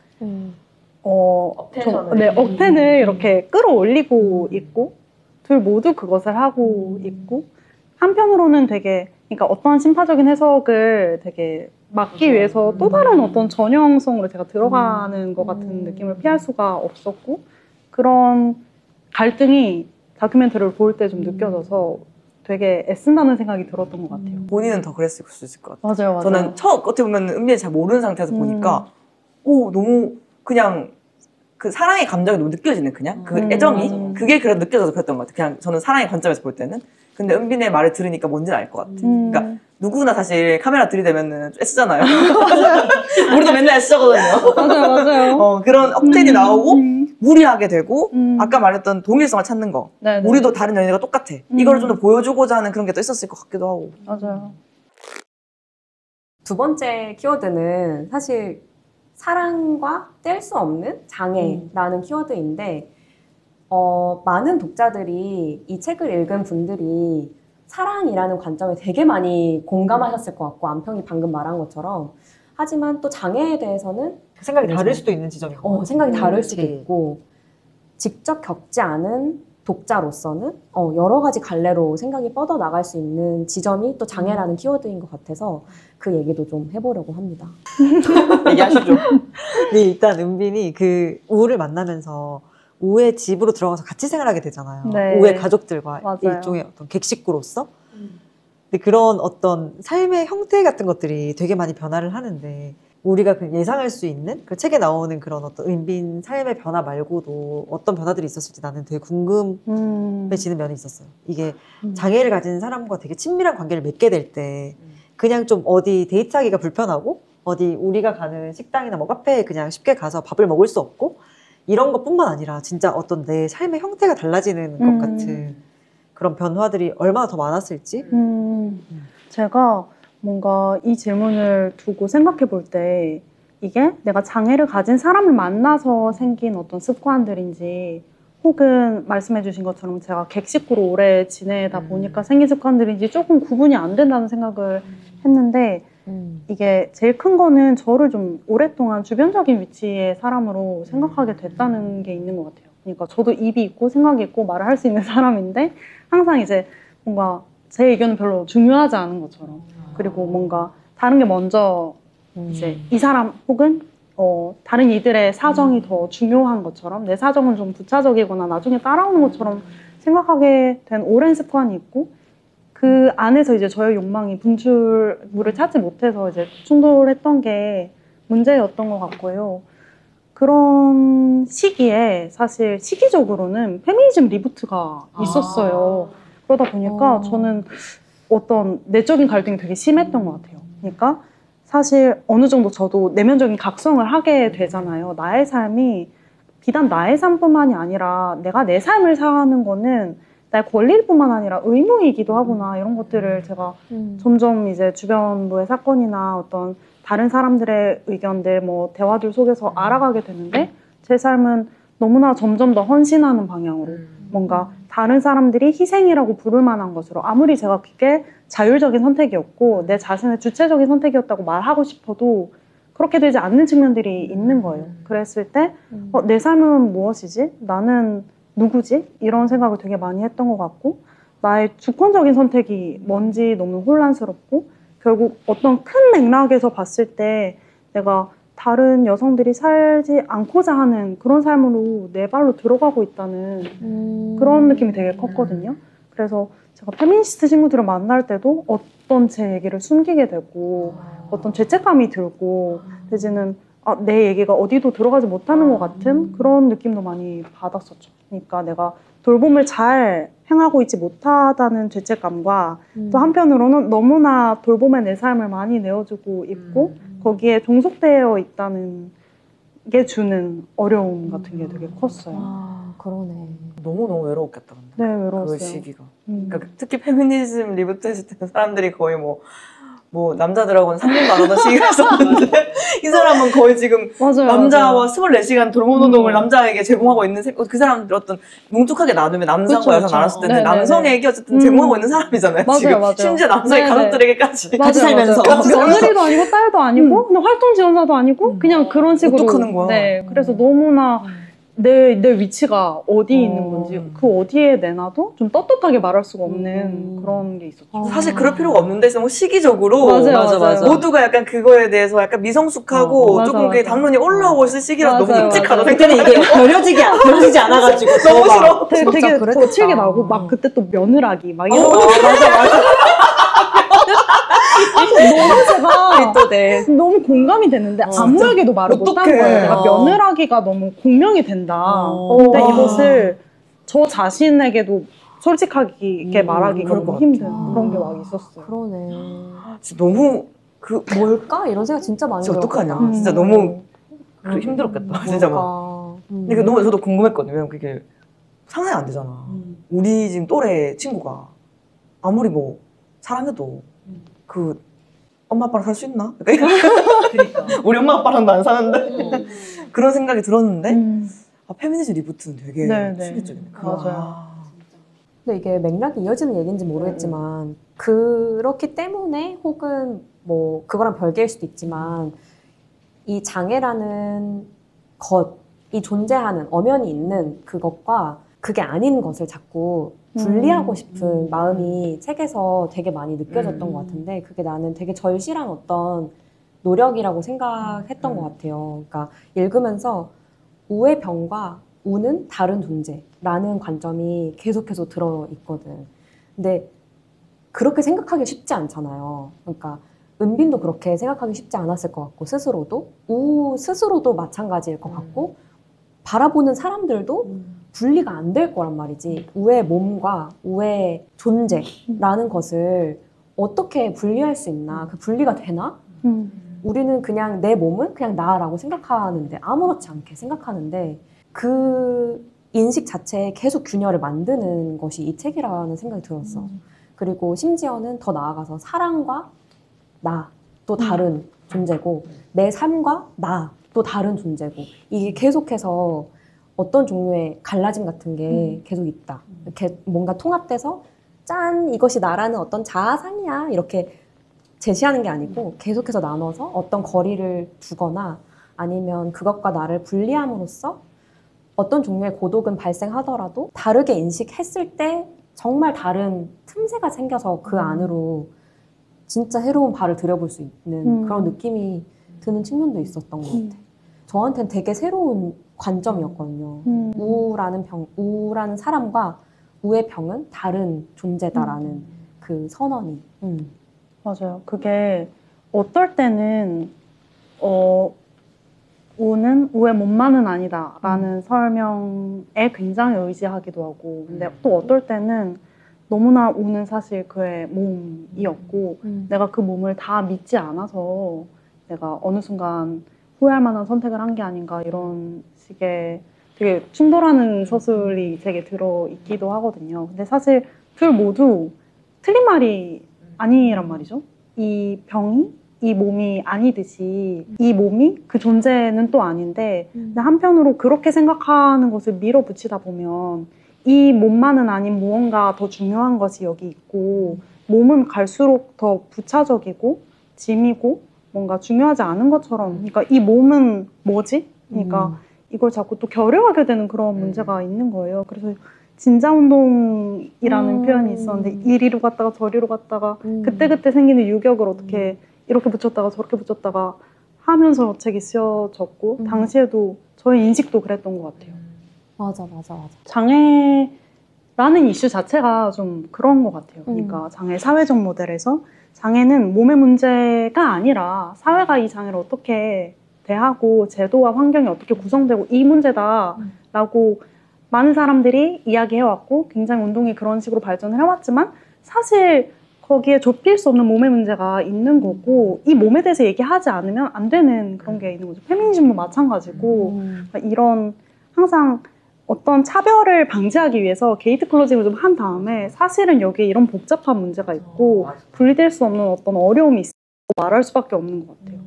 억텐을 이렇게 끌어올리고 있고 둘 모두 그것을 하고 있고 한편으로는 되게 그러니까 어떤 심파적인 해석을 되게 막기 위해서 또 다른 어떤 전형성으로 제가 들어가는 것 같은 느낌을 피할 수가 없었고 그런 갈등이 다큐멘터리를 볼 때 좀 느껴져서 되게 애쓴다는 생각이 들었던 것 같아요. 본인은 더 그랬을 수 있을 것 같아요. 맞아요. 저는 어떻게 보면 은비를 잘 모르는 상태에서 보니까 너무 그냥 그 사랑의 감정이 너무 느껴지는 그냥 그 애정이 그게 그래도 느껴져서 그랬던 것 같아요. 그냥 저는 사랑의 관점에서 볼 때는. 근데 은빈의 말을 들으니까 뭔지는 알 것 같아. 그러니까 누구나 사실 카메라 들이대면은 좀 애쓰잖아요. 우리도 맨날 애쓰거든요. 맞아요. 그런 억텐이 나오고 무리하게 되고 아까 말했던 동일성을 찾는 거. 네네. 우리도 다른 연인과 똑같아. 이걸 좀 더 보여주고자 하는 그런 게 또 있었을 것 같기도 하고. 맞아요. 두 번째 키워드는 사실 사랑과 뗄 수 없는 장애라는 키워드인데 많은 독자들이 이 책을 읽은 분들이 사랑이라는 관점에 되게 많이 공감하셨을 것 같고 안평이 방금 말한 것처럼 하지만 또 장애에 대해서는 생각이 다를 수도 있는 지점이고 생각이 다를 수도 있고 직접 겪지 않은 독자로서는 여러 가지 갈래로 생각이 뻗어나갈 수 있는 지점이 또 장애라는 키워드인 것 같아서 그 얘기도 좀 해보려고 합니다. 얘기하시죠. 네, 일단 은빈이 그 우를 만나면서 우의 집으로 들어가서 같이 생활하게 되잖아요. 네. 우의 가족들과 맞아요. 일종의 어떤 객식구로서. 근데 그런 어떤 삶의 형태 같은 것들이 되게 많이 변화를 하는데 우리가 그 예상할 수 있는 그 책에 나오는 그런 어떤 은빈 삶의 변화 말고도 어떤 변화들이 있었을지 나는 되게 궁금해지는 면이 있었어요. 이게 장애를 가진 사람과 되게 친밀한 관계를 맺게 될 때 그냥 좀 어디 데이트하기가 불편하고 어디 우리가 가는 식당이나 뭐 카페에 그냥 쉽게 가서 밥을 먹을 수 없고 이런 것뿐만 아니라 진짜 어떤 내 삶의 형태가 달라지는 것 같은 그런 변화들이 얼마나 더 많았을지. 제가 뭔가 이 질문을 두고 생각해 볼 때 이게 내가 장애를 가진 사람을 만나서 생긴 어떤 습관들인지 혹은 말씀해 주신 것처럼 제가 객식구로 오래 지내다 보니까 생긴 습관들인지 조금 구분이 안 된다는 생각을 했는데 이게 제일 큰 거는 저를 좀 오랫동안 주변적인 위치의 사람으로 생각하게 됐다는 게 있는 것 같아요. 그러니까 저도 입이 있고 생각이 있고 말을 할 수 있는 사람인데 항상 이제 뭔가 제 의견은 별로 중요하지 않은 것처럼 그리고 뭔가 다른 게 먼저 이제 이 사람 혹은 다른 이들의 사정이 더 중요한 것처럼 내 사정은 좀 부차적이거나 나중에 따라오는 것처럼 생각하게 된 오랜 습관이 있고 그 안에서 이제 저의 욕망이 분출물을 찾지 못해서 이제 충돌했던 게 문제였던 것 같고요. 그런 시기에 사실 시기적으로는 페미니즘 리부트가 있었어요. 그러다 보니까 저는 어떤 내적인 갈등이 되게 심했던 것 같아요. 그러니까 사실 어느 정도 저도 내면적인 각성을 하게 되잖아요. 나의 삶이 비단 나의 삶뿐만이 아니라 내가 내 삶을 사는 거는 나의 권리일 뿐만 아니라 의무이기도 하구나 이런 것들을 제가 점점 이제 주변부의 사건이나 어떤 다른 사람들의 의견들 뭐 대화들 속에서 알아가게 되는데 제 삶은 너무나 점점 더 헌신하는 방향으로 뭔가 다른 사람들이 희생이라고 부를 만한 것으로 아무리 제가 그게 자율적인 선택이었고 내 자신의 주체적인 선택이었다고 말하고 싶어도 그렇게 되지 않는 측면들이 있는 거예요. 그랬을 때 내 삶은 무엇이지? 나는 누구지? 이런 생각을 되게 많이 했던 것 같고 나의 주권적인 선택이 뭔지 너무 혼란스럽고 결국 어떤 큰 맥락에서 봤을 때 내가 다른 여성들이 살지 않고자 하는 그런 삶으로 내 발로 들어가고 있다는 그런 느낌이 되게 컸거든요. 그래서 제가 페미니스트 친구들을 만날 때도 어떤 제 얘기를 숨기게 되고 어떤 죄책감이 들고 내지는 내 얘기가 어디도 들어가지 못하는 것 같은 그런 느낌도 많이 받았었죠. 그러니까 내가 돌봄을 잘 행하고 있지 못하다는 죄책감과 또 한편으로는 너무나 돌봄에 내 삶을 많이 내어주고 있고 거기에 종속되어 있다는 게 주는 어려움 같은 게 되게 컸어요. 그러네. 너무너무 외로웠겠다. 근데. 네, 외로웠어요. 그 시기가. 그러니까 특히 페미니즘 리부트 했을 때는 사람들이 거의 뭐 뭐 남자들하고는 상종도 안 하던 시기가 있었는데 이 사람은 거의 지금 맞아요, 남자와 맞아요. 24시간 돌모노동을 남자에게 제공하고 있는 그 사람들 어떤 뭉툭하게 나누면 남성과 그쵸, 여성 그쵸. 나눴을 때는 네네네. 남성에게 어쨌든 제공하고 있는 사람이잖아요. 맞아요, 지금 맞아요. 심지어 남성의 네네. 가족들에게까지 같이 살면서. 며느리도 아니고 딸도 아니고 그냥 활동 지원사도 아니고 그냥 그런 식으로 어떡하는 거야? 네, 그래서 너무나 내 위치가 어디에 있는 건지 그 어디에 내놔도 좀 떳떳하게 말할 수가 없는 그런 게 있었죠. 사실 그럴 필요가 없는데 너무 시기적으로 맞아요. 모두가 약간 그거에 대해서 약간 미성숙하고 맞아, 조금 그게 맞아. 당론이 올라오고 있을 시기라서 너무 맞아요, 끔찍하다. 맞아요. 그때는 이게 버려지지 않아가지고 너무 싫어. 되게 진짜 그랬겠다. 거칠게 나오고 막 그때 또 며느라기 막 이런 맞아. 너무 제가 또 네. 너무 공감이 됐는데 아무에게도 말을 못한 어떡해. 거예요. 내가 며느라기가 너무 공명이 된다. 근데 와. 이것을 저 자신에게도 솔직하게 말하기가 그럴 것 너무 힘든 같아. 그런 게 막 있었어요. 그러네. 진짜 너무 그 뭘까? 이런 생각 진짜 많이 진짜 들었겠다. 어떡하냐. 진짜 너무 힘들었겠다. 진짜 막. 뭘까? 근데 그 너무 저도 궁금했거든요. 왜냐면 그게 상상이 안 되잖아. 우리 지금 또래 친구가 아무리 뭐 사랑해도 그 엄마 아빠랑 살 수 있나? 그러니까. 우리 엄마 아빠랑도 안 사는데 그런 생각이 들었는데 아, 페미니즘 리부트는 되게 네, 네. 충격적이네. 맞아요. 근데 이게 맥락이 이어지는 얘기인지 모르겠지만 그렇기 때문에 혹은 뭐 그거랑 별개일 수도 있지만 이 장애라는 것이 존재하는 엄연히 있는 그것과 그게 아닌 것을 자꾸 분리하고 싶은 마음이 책에서 되게 많이 느껴졌던 것 같은데 그게 나는 되게 절실한 어떤 노력이라고 생각했던 것 같아요. 그러니까 읽으면서 우의 병과 우는 다른 존재라는 관점이 계속해서 들어있거든. 근데 그렇게 생각하기 쉽지 않잖아요. 그러니까 은빈도 그렇게 생각하기 쉽지 않았을 것 같고 스스로도 우 스스로도 마찬가지일 것 같고 바라보는 사람들도 분리가 안 될 거란 말이지. 우의 몸과 우의 존재라는 것을 어떻게 분리할 수 있나? 그 분리가 되나? 우리는 그냥 내 몸은 그냥 나라고 생각하는데 아무렇지 않게 생각하는데 그 인식 자체에 계속 균열을 만드는 것이 이 책이라는 생각이 들었어. 그리고 심지어는 더 나아가서 사랑과 나 또 다른 존재고 내 삶과 나 또 다른 존재고 이게 계속해서 어떤 종류의 갈라짐 같은 게 계속 있다. 이렇게 뭔가 통합돼서 짠 이것이 나라는 어떤 자아상이야 이렇게 제시하는 게 아니고 계속해서 나눠서 어떤 거리를 두거나 아니면 그것과 나를 분리함으로써 어떤 종류의 고독은 발생하더라도 다르게 인식했을 때 정말 다른 틈새가 생겨서 그 안으로 진짜 새로운 발을 들여볼 수 있는 그런 느낌이 드는 측면도 있었던 것 같아요. 저한테는 되게 새로운 관점이었거든요. 우라는 사람과 우의 병은 다른 존재다라는 그 선언이. 맞아요. 그게 어떨 때는 우는 우의 몸만은 아니다라는 설명에 굉장히 의지하기도 하고 근데 또 어떨 때는 너무나 우는 사실 그의 몸이었고 내가 그 몸을 다 믿지 않아서 내가 어느 순간 후회할 만한 선택을 한 게 아닌가 이런 식의 되게 충돌하는 서술이 되게 들어있기도 하거든요. 근데 사실 둘 모두 틀린 말이 아니란 말이죠. 이 병이 이 몸이 아니듯이 이 몸이 그 존재는 또 아닌데 근데 한편으로 그렇게 생각하는 것을 밀어붙이다 보면 이 몸만은 아닌 무언가 더 중요한 것이 여기 있고 몸은 갈수록 더 부차적이고 짐이고 뭔가 중요하지 않은 것처럼 그러니까 이 몸은 뭐지? 그러니까 이걸 자꾸 또 결여하게 되는 그런 문제가 있는 거예요. 그래서 진자운동이라는 표현이 있었는데 이리로 갔다가 저리로 갔다가 그때그때 생기는 유격을 어떻게 이렇게 붙였다가 저렇게 붙였다가 하면서 책이 쓰여졌고 당시에도 저의 인식도 그랬던 것 같아요. 맞아. 장애라는 이슈 자체가 좀 그런 것 같아요. 그러니까 장애 사회적 모델에서 장애는 몸의 문제가 아니라 사회가 이 장애를 어떻게 대하고 제도와 환경이 어떻게 구성되고 이 문제다라고 많은 사람들이 이야기해왔고 굉장히 운동이 그런 식으로 발전을 해왔지만 사실 거기에 좁힐 수 없는 몸의 문제가 있는 거고 이 몸에 대해서 얘기하지 않으면 안 되는 그런 게 있는 거죠. 페미니즘도 마찬가지고 이런 항상 어떤 차별을 방지하기 위해서 게이트 클로징을 좀 한 다음에 사실은 여기에 이런 복잡한 문제가 있고 분리될 수 없는 어떤 어려움이 있어요. 말할 수밖에 없는 것 같아요.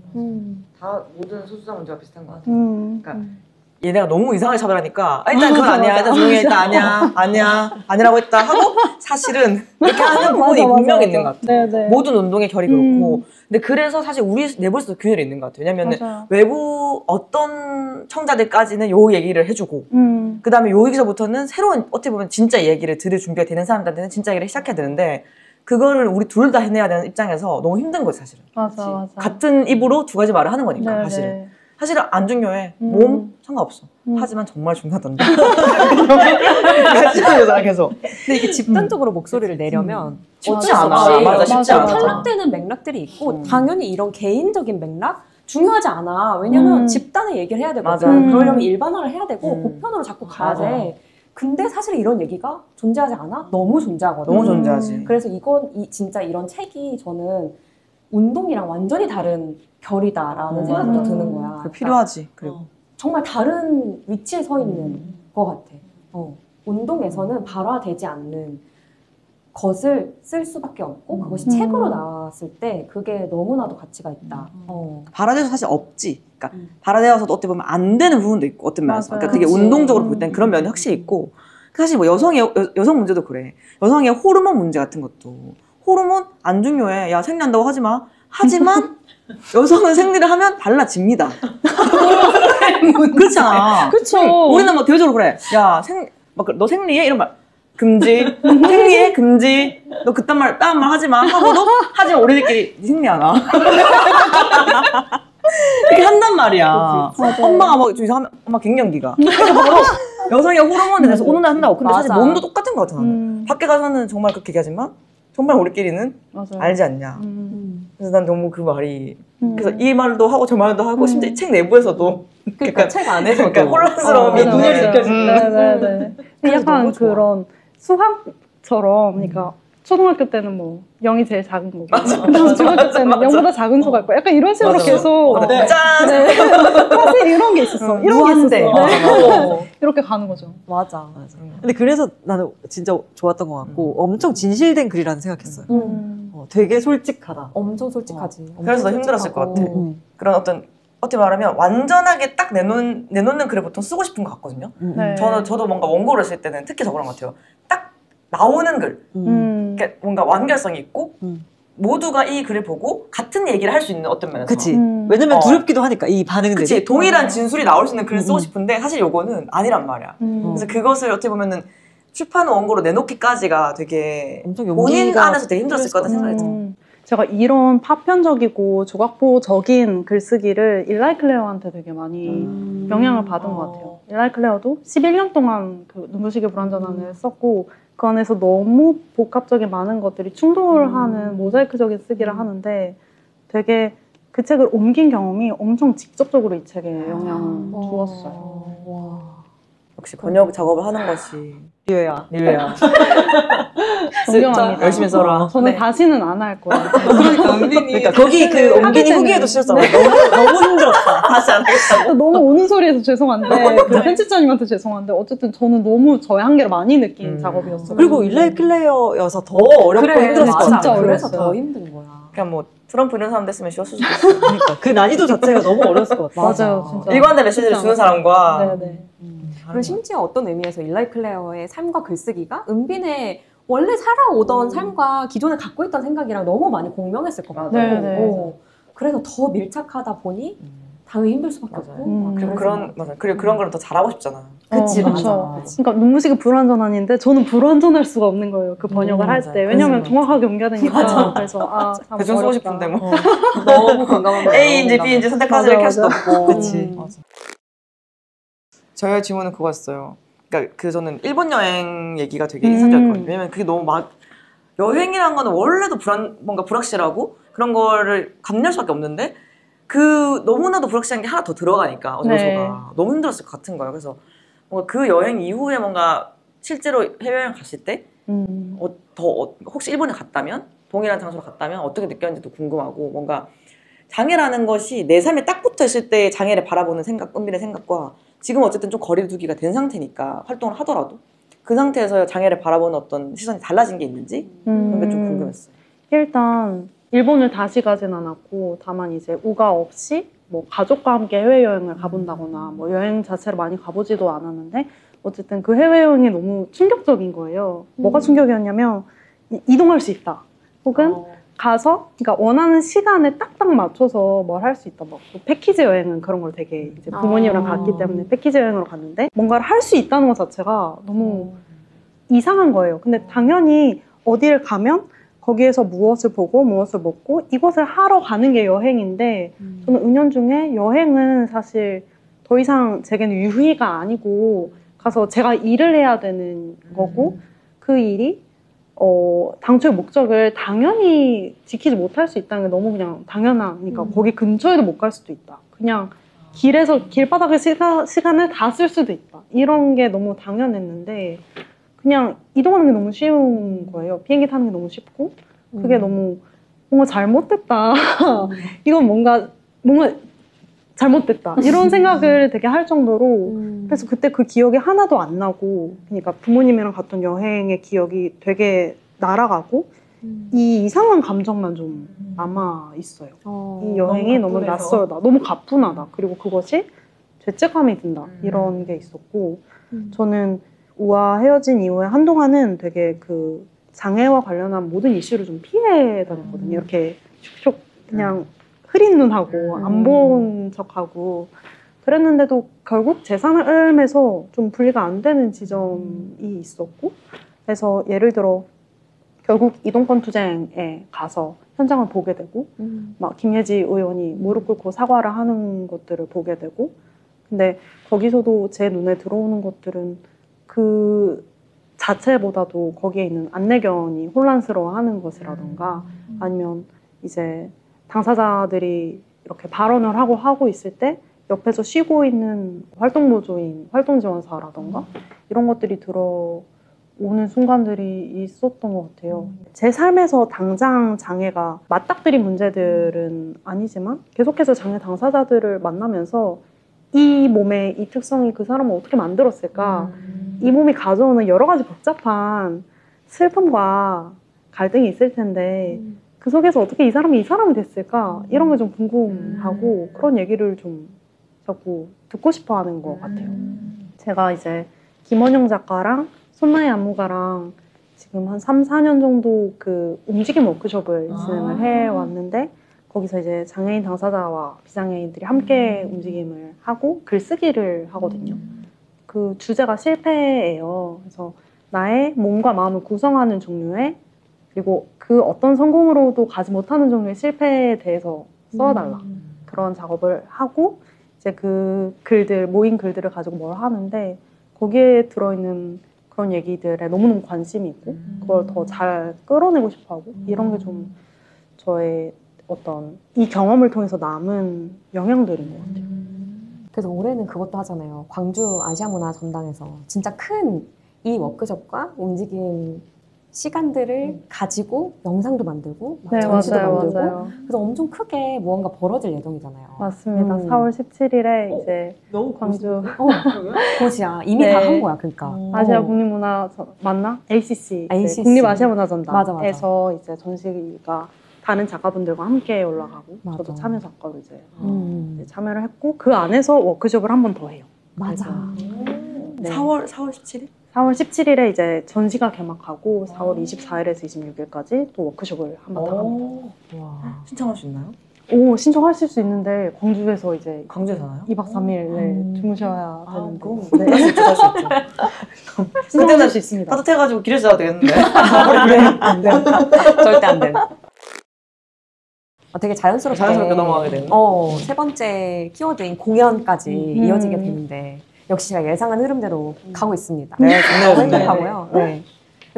다 모든 소수자 문제가 비슷한 것 같아요. 그러니까 음. 얘네가 너무 이상하게 차별하니까 일단 그건 아니야, 일단 조용히 해, 일단 아니야 아니라고 했다 하고 사실은 이렇게 하는 부분이 분명히 있는 것 같아요. 네네. 모든 운동의 결이 그렇고 근데 그래서 사실 우리 내부에서도 균열이 있는 것 같아요. 왜냐면 맞아요. 외부 어떤 청자들까지는 요 얘기를 해주고 그 다음에 여기서부터는 새로운 어떻게 보면 진짜 얘기를 들을 준비가 되는 사람들한테는 진짜 얘기를 시작해야 되는데 그거를 우리 둘 다 해내야 되는 입장에서 너무 힘든 거지 사실은. 맞아. 같은 입으로 두 가지 말을 하는 거니까 네네. 사실은. 사실은 안 중요해. 몸 상관없어. 하지만 정말 중요하던데. 같이 하잖아 계속. 근데 이게 집단적으로 목소리를 내려면 쉽지 어쩔 수 않아. 없이 맞아, 쉽지 않아. 탈락되는 맥락들이 있고 당연히 이런 개인적인 맥락 중요하지 않아. 왜냐면 집단의 얘기를 해야 되거든. 맞아. 그러려면 일반화를 해야 되고 보편으로 자꾸 가야 맞아. 돼. 근데 사실 이런 얘기가 존재하지 않아? 너무 존재하거든. 너무 존재하지. 그래서 진짜 이런 책이 저는 운동이랑 완전히 다른 결이다라는 생각도 드는 거야. 그게 필요하지. 그리고 정말 다른 위치에 서 있는 것 같아. 운동에서는 발화되지 않는 것을 쓸 수밖에 없고 그것이 책으로 나왔을 때 그게 너무나도 가치가 있다. 발화돼서 사실 없지. 그러니까 발화되어서도 어떻게 보면 안 되는 부분도 있고 어떤 면에서. 맞아요. 그러니까 되게 그치. 운동적으로 볼 때는 그런 면이 확실히 있고 사실 뭐 여성 문제도 그래. 여성의 호르몬 문제 같은 것도 호르몬 안 중요해. 야 생리한다고 하지 마. 하지만 여성은 생리를 하면 달라집니다. 그렇잖아. 그쵸. 우리는 막 대외적으로 그래. 야 너 생리해? 이런 말 금지. 생리해? 금지. 너 그딴 말 하지 마. 하고도 하지만 우리들끼리 네 생리 안 와. 이렇게 한단 말이야. 엄마가 막 좀 이상하면 엄마 갱년기가. 그래서 바로 여성의 호르몬에 대해서 오는 날 한다고. 근데 사실 맞아. 몸도 똑같은 거 같아 나는. 밖에 가서는 정말 그렇게 얘기하지만 정말 우리끼리는 맞아요. 알지 않냐. 그래서 난 너무 그 말이 그래서 음. 이 말도 하고 저 말도 하고 심지어 이 책 내부에서도 그러니까 책 안에서도 그러니까 혼란스러움이 맞아, 분열이 맞아. 느껴진다. 네네네. 그래서 약간 너무 좋아. 그런 수학처럼, 그러니까 초등학교 때는 뭐 0이 제일 작은 거고, 중학교 때는 0보다 작은 수가 있고, 약간 이런 식으로 맞아. 계속 짠! 사실 이런 게 있었어. 이런 게 무한대. 있었어. 네. 이렇게 가는 거죠. 맞아. 근데 그래서 나는 진짜 좋았던 것 같고 엄청 진실된 글이라는 생각했어요. 되게 솔직하다. 엄청 솔직하지. 그래서 더 엄청 힘들었을 것 솔직하고. 같아. 그런 어떻게 말하면 완전하게 딱 내놓는 글을 보통 쓰고 싶은 것 같거든요. 네. 저도 뭔가 원고를 쓸 때는 특히 더 그런 것 같아요. 딱 나오는 글. 그러니까 뭔가 완결성이 있고 모두가 이 글을 보고 같은 얘기를 할 수 있는 어떤 면에서. 그치. 왜냐면 두렵기도 하니까 이 반응들이. 그치. 동일한 진술이 나올 수 있는 글을 쓰고 싶은데 사실 요거는 아니란 말이야. 그래서 그것을 어떻게 보면은 출판 원고로 내놓기까지가 되게 엄청 본인 용기가 안에서 되게 힘들었을 것 같다는 생각이 들어요. 제가 이런 파편적이고 조각보적인 글쓰기를 일라이 클레어한테 되게 많이 영향을 받은 것 같아요. 일라이 클레어도 11년 동안 그 눈부시게 불완전한을 썼고 그 안에서 너무 복합적인 많은 것들이 충돌하는 모자이크적인 쓰기를 하는데 되게 그 책을 옮긴 경험이 엄청 직접적으로 이 책에 영향을 주었어요. 역시 번역 작업을 하는 것이 리웨야. 리웨야. 존경합니다. 열심히 써라. 저는 네. 다시는 안 할 거예요. 그러니까 거기 그 하게 옮긴이 되는. 후기에도 쓰셨잖아요. 너무 힘들었다. 다시 안 하겠다고. 너무 오는 소리에서 죄송한데 그 편집자님한테 죄송한데 어쨌든 저는 너무 저의 한계를 많이 느낀 작업이었어요. 그리고 일라이 클레어여서 더 어렵고 힘들었을 것 맞아. 같아요. 진짜 그래서 어려웠어요. 더 힘든 거야. 그냥 뭐 트럼프 이런 사람 됐으면 쉬웠을 수도 있어. 그러니까 그 난이도 자체가 너무 어려웠을 것 같아요. 맞아요, 진짜. 일관된 메시지를 주는 사람과 네네. 그리고 심지어 어떤 의미에서 일라이 클레어의 삶과 글쓰기가 은빈의 원래 살아오던 삶과 기존에 갖고 있던 생각이랑 너무 많이 공명했을 것 같아요. 네네. 그래서 더 밀착하다 보니 당연히 힘들 수밖에 맞아요. 없고. 그리고 그런 거를 더 잘하고 싶잖아. 그치, 그쵸. 맞아. 그러니까 눈부시게 불완전한인데 저는 불완전할 수가 없는 거예요. 그 번역을 할 맞아요. 때. 왜냐면 그래서 정확하게 옮겨야 되니까. 그래서 참 대충 쓰고 어렵다. 싶은데 뭐 너무 공감합니다. A인지 B인지 선택하지 이렇게 할 수도 없고. 그치. 맞아. 저의 질문은 그거였어요. 그러니까 저는 일본 여행 얘기가 되게 인상적이었거든요. 왜냐면 그게 너무 여행이란 거는 원래도 뭔가 불확실하고 그런 거를 감내할 수밖에 없는데 그 너무나도 불확실한 게 하나 더 들어가니까 어디서가 너무 힘들었을 것 같은 거예요. 그래서 뭔가 그 여행 이후에 뭔가 실제로 해외여행 갔을 때 혹시 일본에 갔다면 동일한 장소로 갔다면 어떻게 느꼈는지도 궁금하고 뭔가 장애라는 것이 내 삶에 딱 붙어 있을 때 장애를 바라보는 생각, 은빈의 생각과 지금 어쨌든 좀 거리 두기가 된 상태니까 활동을 하더라도 그 상태에서 장애를 바라보는 어떤 시선이 달라진 게 있는지 그런 게 좀 궁금했어요. 일단 일본을 다시 가진 않았고 다만 이제 우가 없이 뭐 가족과 함께 해외여행을 가본다거나 뭐 여행 자체를 많이 가보지도 않았는데 어쨌든 그 해외여행이 너무 충격적인 거예요. 뭐가 충격이었냐면 이동할 수 있다. 혹은 가서 그러니까 원하는 시간에 딱딱 맞춰서 뭘 할 수 있다. 뭐 패키지 여행은 그런 걸 되게 이제 부모님이랑 갔기 때문에 패키지 여행으로 갔는데 뭔가를 할 수 있다는 것 자체가 너무 이상한 거예요. 근데 당연히 어디를 가면 거기에서 무엇을 보고 무엇을 먹고 이것을 하러 가는 게 여행인데 저는 은연중에 여행은 사실 더 이상 제게는 유희가 아니고 가서 제가 일을 해야 되는 거고 그 일이 당초의 목적을 당연히 지키지 못할 수 있다는 게 너무 그냥 당연하니까 거기 근처에도 못 갈 수도 있다. 그냥 길에서 길바닥에 시간을 다 쓸 수도 있다. 이런 게 너무 당연했는데 그냥 이동하는 게 너무 쉬운 거예요. 비행기 타는 게 너무 쉽고 그게 너무 뭔가 잘못됐다. 이건 뭔가 잘못됐다. 이런 생각을 되게 할 정도로 그래서 그때 그 기억이 하나도 안 나고 그러니까 부모님이랑 갔던 여행의 기억이 되게 날아가고 이 이상한 감정만 좀 남아 있어요. 이 여행이 너무 낯설다. 너무 가뿐하다. 그리고 그것이 죄책감이 든다. 이런 게 있었고 저는 우와 헤어진 이후에 한동안은 되게 그 장애와 관련한 모든 이슈를 좀 피해 다녔거든요. 이렇게 슉슉 그냥 흐린 눈하고 안 본 척하고 그랬는데도 결국 제 삶에서 좀 분리가 안 되는 지점이 있었고 그래서 예를 들어 결국 이동권 투쟁에 가서 현장을 보게 되고 막 김예지 의원이 무릎 꿇고 사과를 하는 것들을 보게 되고 근데 거기서도 제 눈에 들어오는 것들은 그 자체보다도 거기에 있는 안내견이 혼란스러워하는 것이라던가 아니면 이제 당사자들이 이렇게 발언을 하고 있을 때 옆에서 쉬고 있는 활동노조인 활동지원사라던가 이런 것들이 들어오는 순간들이 있었던 것 같아요. 제 삶에서 당장 장애가 맞닥뜨린 문제들은 아니지만 계속해서 장애 당사자들을 만나면서 이 몸의 이 특성이 그 사람을 어떻게 만들었을까 이 몸이 가져오는 여러 가지 복잡한 슬픔과 갈등이 있을 텐데 그 속에서 어떻게 이 사람이 됐을까 이런 게 좀 궁금하고 그런 얘기를 좀 자꾸 듣고 싶어 하는 것 같아요. 제가 이제 김원영 작가랑 손나희 안무가랑 지금 한 3, 4년 정도 그 움직임 워크숍을 진행을 해왔는데 거기서 이제 장애인 당사자와 비장애인들이 함께 움직임을 하고 글쓰기를 하거든요. 그 주제가 실패예요. 그래서 나의 몸과 마음을 구성하는 종류의 그리고 그 어떤 성공으로도 가지 못하는 종류의 실패에 대해서 써달라. 그런 작업을 하고 이제 그 글들, 모인 글들을 가지고 뭘 하는데 거기에 들어있는 그런 얘기들에 너무너무 관심이 있고 그걸 더 잘 끌어내고 싶어하고 이런 게 좀 저의 어떤 이 경험을 통해서 남은 영향들인 것 같아요. 그래서 올해는 그것도 하잖아요. 광주 아시아문화 전당에서 진짜 큰 이 워크숍과 움직임 시간들을 가지고 영상도 만들고 전시도 만들고 그래서 엄청 크게 무언가 벌어질 예정이잖아요. 맞습니다. 4월 17일에 이제 광주 곧이야. 이미 다 한 거야. 그러니까 아시아 국립문화 맞나? ACC 국립 아시아문화 전당에서 이제 전시가 다른 작가분들과 함께 올라가고 저도 참여 작가로 이제 참여를 했고 그 안에서 워크숍을 한 번 더 해요. 맞아. 네. 4월 17일? 4월 17일에 이제 전시가 개막하고 4월 24일에서 26일까지 또 워크숍을 한 번 더 합니다. 신청할 수 있나요? 오, 신청하실 수 있는데 광주에서 이제 광주에서 하나요? 2박 3일 주무셔야 되는데 그럼 할 수 있죠. 신청하실 수 있습니다. 따뜻해가지고 길에서 자도 되겠는데? 안 돼. 절대 안 돼. 되게 자연스럽게 넘어가게 되는. 세 번째 키워드인 공연까지 이어지게 되는데 역시 제가 예상한 흐름대로 가고 있습니다. 네, 행복하고요. 네.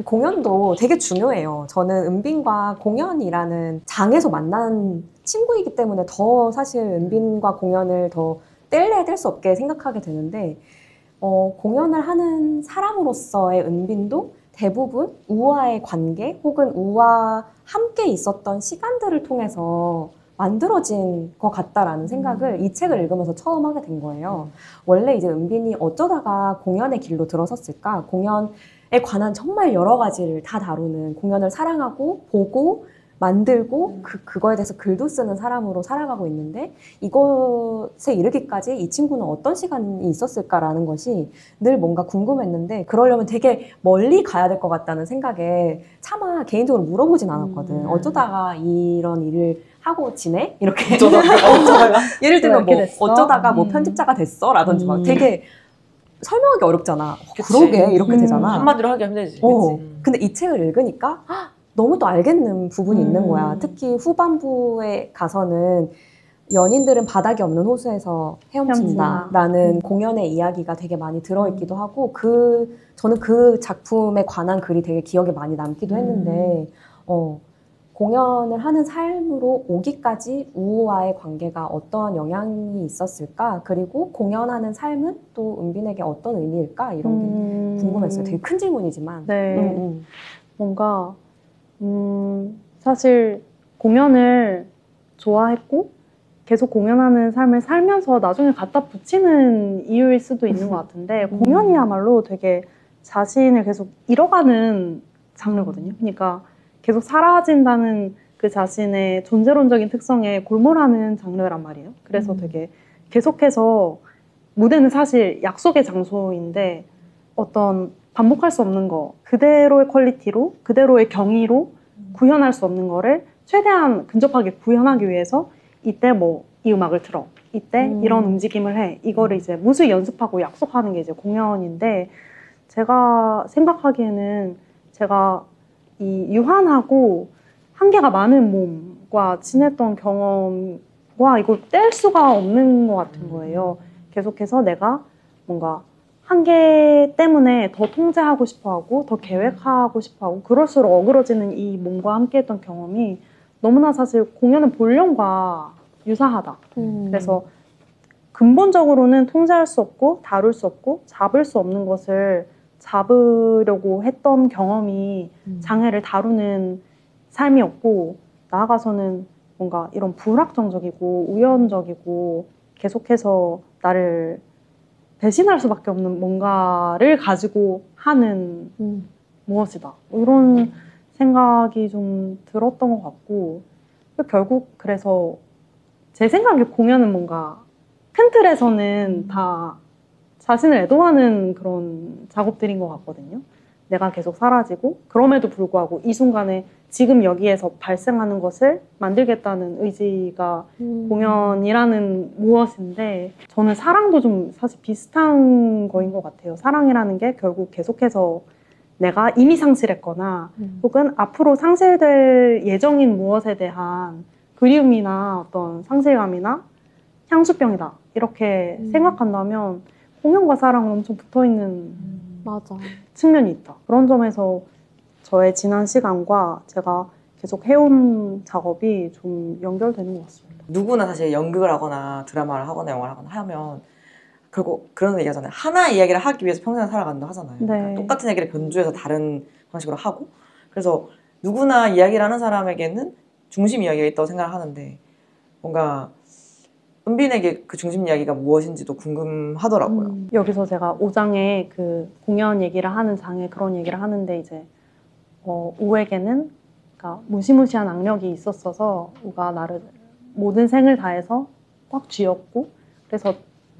공연도 되게 중요해요. 저는 은빈과 공연이라는 장에서 만난 친구이기 때문에 더 사실 은빈과 공연을 더 뗄래야 뗄 수 없게 생각하게 되는데 공연을 하는 사람으로서의 은빈도 대부분 우와의 관계 혹은 우와 함께 있었던 시간들을 통해서 만들어진 것 같다라는 생각을 이 책을 읽으면서 처음 하게 된 거예요. 원래 이제 은빈이 어쩌다가 공연의 길로 들어섰을까? 공연에 관한 정말 여러 가지를 다 다루는 공연을 사랑하고 보고 만들고 그거에 대해서 글도 쓰는 사람으로 살아가고 있는데 이것에 이르기까지 이 친구는 어떤 시간이 있었을까라는 것이 늘 뭔가 궁금했는데 그러려면 되게 멀리 가야 될 것 같다는 생각에 차마 개인적으로 물어보진 않았거든. 어쩌다가 이런 일을 하고 지내? 이렇게 어쩌다가 예를 들면 뭐 됐어? 어쩌다가 뭐 편집자가 됐어? 라든지 막 되게 설명하기 어렵잖아. 그치. 그러게 이렇게 되잖아. 한마디로 하기 힘들지. 근데 이 책을 읽으니까 너무 또 알겠는 부분이 있는 거야. 특히 후반부에 가서는 연인들은 바닥이 없는 호수에서 헤엄친다라는 공연의 이야기가 되게 많이 들어있기도 하고 저는 그 작품에 관한 글이 되게 기억에 많이 남기도 했는데 공연을 하는 삶으로 오기까지 우우와의 관계가 어떤 영향이 있었을까? 그리고 공연하는 삶은 또 은빈에게 어떤 의미일까? 이런 게 궁금했어요. 되게 큰 질문이지만. 네. 뭔가 사실 공연을 좋아했고 계속 공연하는 삶을 살면서 나중에 갖다 붙이는 이유일 수도 있는 것 같은데 공연이야말로 되게 자신을 계속 잃어가는 장르거든요. 그러니까 계속 사라진다는 그 자신의 존재론적인 특성에 골몰하는 장르란 말이에요. 그래서 되게 계속해서 무대는 사실 약속의 장소인데 어떤 반복할 수 없는 거, 그대로의 퀄리티로, 그대로의 경위로 구현할 수 없는 거를 최대한 근접하게 구현하기 위해서 이때 뭐 이 음악을 틀어, 이때 이런 움직임을 해, 이거를 이제 무수히 연습하고 약속하는 게 이제 공연인데 제가 생각하기에는 제가 이 유한하고 한계가 많은 몸과 지냈던 경험과 이걸 뗄 수가 없는 것 같은 거예요. 계속해서 내가 뭔가 한계 때문에 더 통제하고 싶어하고 더 계획하고 싶어하고 그럴수록 어그러지는 이 몸과 함께했던 경험이 너무나 사실 공연은 본령과 유사하다. 그래서 근본적으로는 통제할 수 없고 다룰 수 없고 잡을 수 없는 것을 잡으려고 했던 경험이 장애를 다루는 삶이었고 나아가서는 뭔가 이런 불확정적이고 우연적이고 계속해서 나를 배신할 수밖에 없는 뭔가를 가지고 하는 무엇이다. 이런 생각이 좀 들었던 것 같고 결국 그래서 제 생각에 공연은 뭔가 큰 틀에서는 다 자신을 애도하는 그런 작업들인 것 같거든요. 내가 계속 사라지고 그럼에도 불구하고 이 순간에 지금 여기에서 발생하는 것을 만들겠다는 의지가 공연이라는 무엇인데 저는 사랑도 좀 사실 비슷한 거인 것 같아요. 사랑이라는 게 결국 계속해서 내가 이미 상실했거나 혹은 앞으로 상실될 예정인 무엇에 대한 그리움이나 어떤 상실감이나 향수병이다 이렇게 생각한다면 공연과 사랑은 엄청 붙어있는 맞아. 측면이 있다. 그런 점에서 저의 지난 시간과 제가 계속 해온 작업이 좀 연결되는 것 같습니다. 누구나 사실 연극을 하거나 드라마를 하거나 영화를 하거나 하면 결국 그런 얘기 하잖아요. 하나의 이야기를 하기 위해서 평생을 살아간다고 하잖아요. 네. 그러니까 똑같은 얘기를 변주해서 다른 방식으로 하고 그래서 누구나 이야기를 하는 사람에게는 중심 이야기가 있다고 생각을 하는데 뭔가 은빈에게 그 중심 이야기가 무엇인지도 궁금하더라고요. 여기서 제가 5장에 그 공연 얘기를 하는 장에 그런 얘기를 하는데 이제 우에게는 그러니까 무시무시한 악력이 있었어서 우가 나를 모든 생을 다해서 꽉 쥐었고 그래서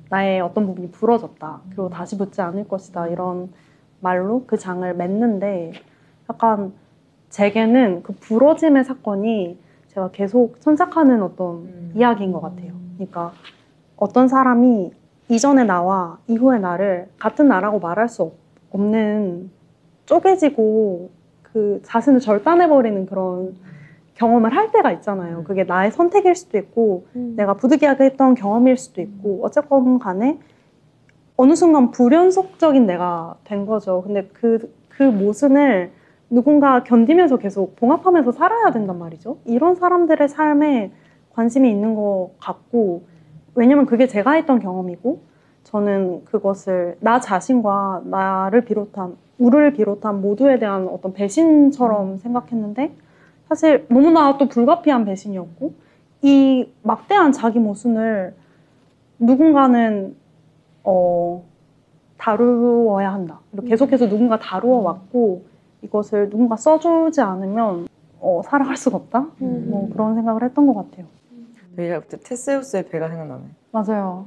나의 어떤 부분이 부러졌다. 그리고 다시 붙지 않을 것이다. 이런 말로 그 장을 맺는데 약간 제게는 그 부러짐의 사건이 제가 계속 천착하는 어떤 이야기인 것 같아요. 그러니까 어떤 사람이 이전의 나와 이후의 나를 같은 나라고 말할 수 없는 쪼개지고 그 자신을 절단해버리는 그런 경험을 할 때가 있잖아요. 그게 나의 선택일 수도 있고 내가 부득이하게 했던 경험일 수도 있고 어쨌건 간에 어느 순간 불연속적인 내가 된 거죠. 근데 그 모순을 누군가 견디면서 계속 봉합하면서 살아야 된단 말이죠. 이런 사람들의 삶에 관심이 있는 것 같고 왜냐면 그게 제가 했던 경험이고 저는 그것을 나 자신과 나를 비롯한 우를 비롯한 모두에 대한 어떤 배신처럼 생각했는데 사실 너무나 또 불가피한 배신이었고 이 막대한 자기 모순을 누군가는 다루어야 한다. 그리고 계속해서 누군가 다루어 왔고 이것을 누군가 써주지 않으면 살아갈 수가 없다? 뭐 그런 생각을 했던 것 같아요. 내가 그때 테세우스의 배가 생각나네. 맞아요.